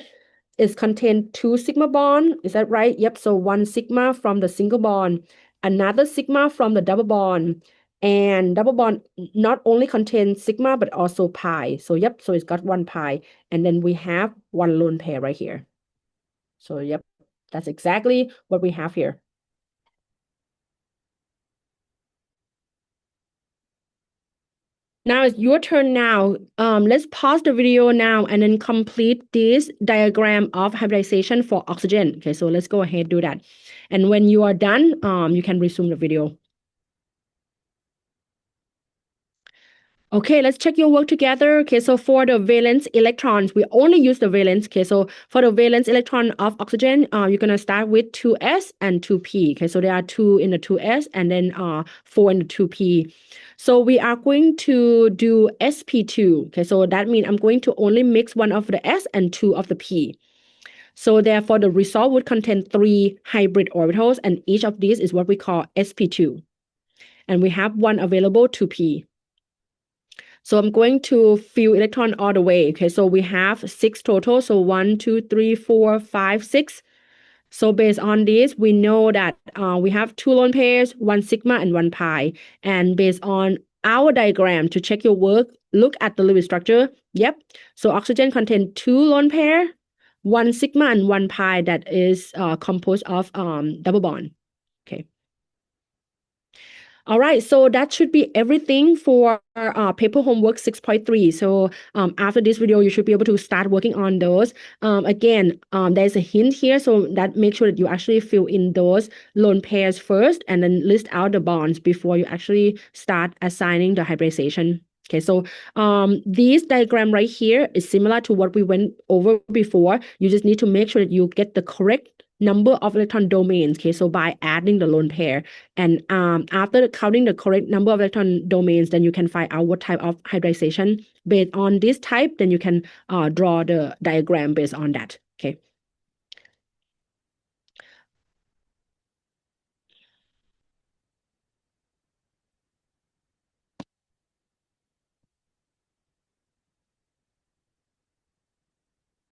is contain 2 sigma bond. Is that right? Yep, so 1 sigma from the single bond, another sigma from the double bond. And double bond not only contains sigma, but also pi. So yep, so it's got 1 pi. And then we have 1 lone pair right here. So yep, that's exactly what we have here. Now it's your turn now. Let's pause the video now and then complete this diagram of hybridization for oxygen. Okay, so let's go ahead and do that. And when you are done, you can resume the video. Okay, let's check your work together. Okay, so for the valence electrons, we only use the valence. Okay, so for the valence electron of oxygen, you're gonna start with 2s and 2p. Okay, so there are 2 in the 2s and then 4 in the 2p. So we are going to do sp2. Okay, so that means I'm going to only mix 1 of the s and 2 of the p. So therefore, the result would contain 3 hybrid orbitals, and each of these is what we call sp2. And we have 1 available 2p. So I'm going to fill electron all the way. Okay, so we have 6 total. So 1, 2, 3, 4, 5, 6. So based on this, we know that we have 2 lone pairs, 1 sigma and 1 pi. And based on our diagram, to check your work, look at the Lewis structure. Yep. So oxygen contains 2 lone pair, 1 sigma and 1 pi that is composed of double bond. Okay. All right, so that should be everything for paper homework 6.3. So after this video, you should be able to start working on those. Again, there's a hint here, so that make sure that you actually fill in those lone pairs first and then list out the bonds before you actually start assigning the hybridization. Okay, so this diagram right here is similar to what we went over before. You just need to make sure that you get the correct number of electron domains. Okay, so by adding the lone pair, and after counting the correct number of electron domains, then you can find out what type of hybridization. Based on this type, then you can draw the diagram based on that. Okay.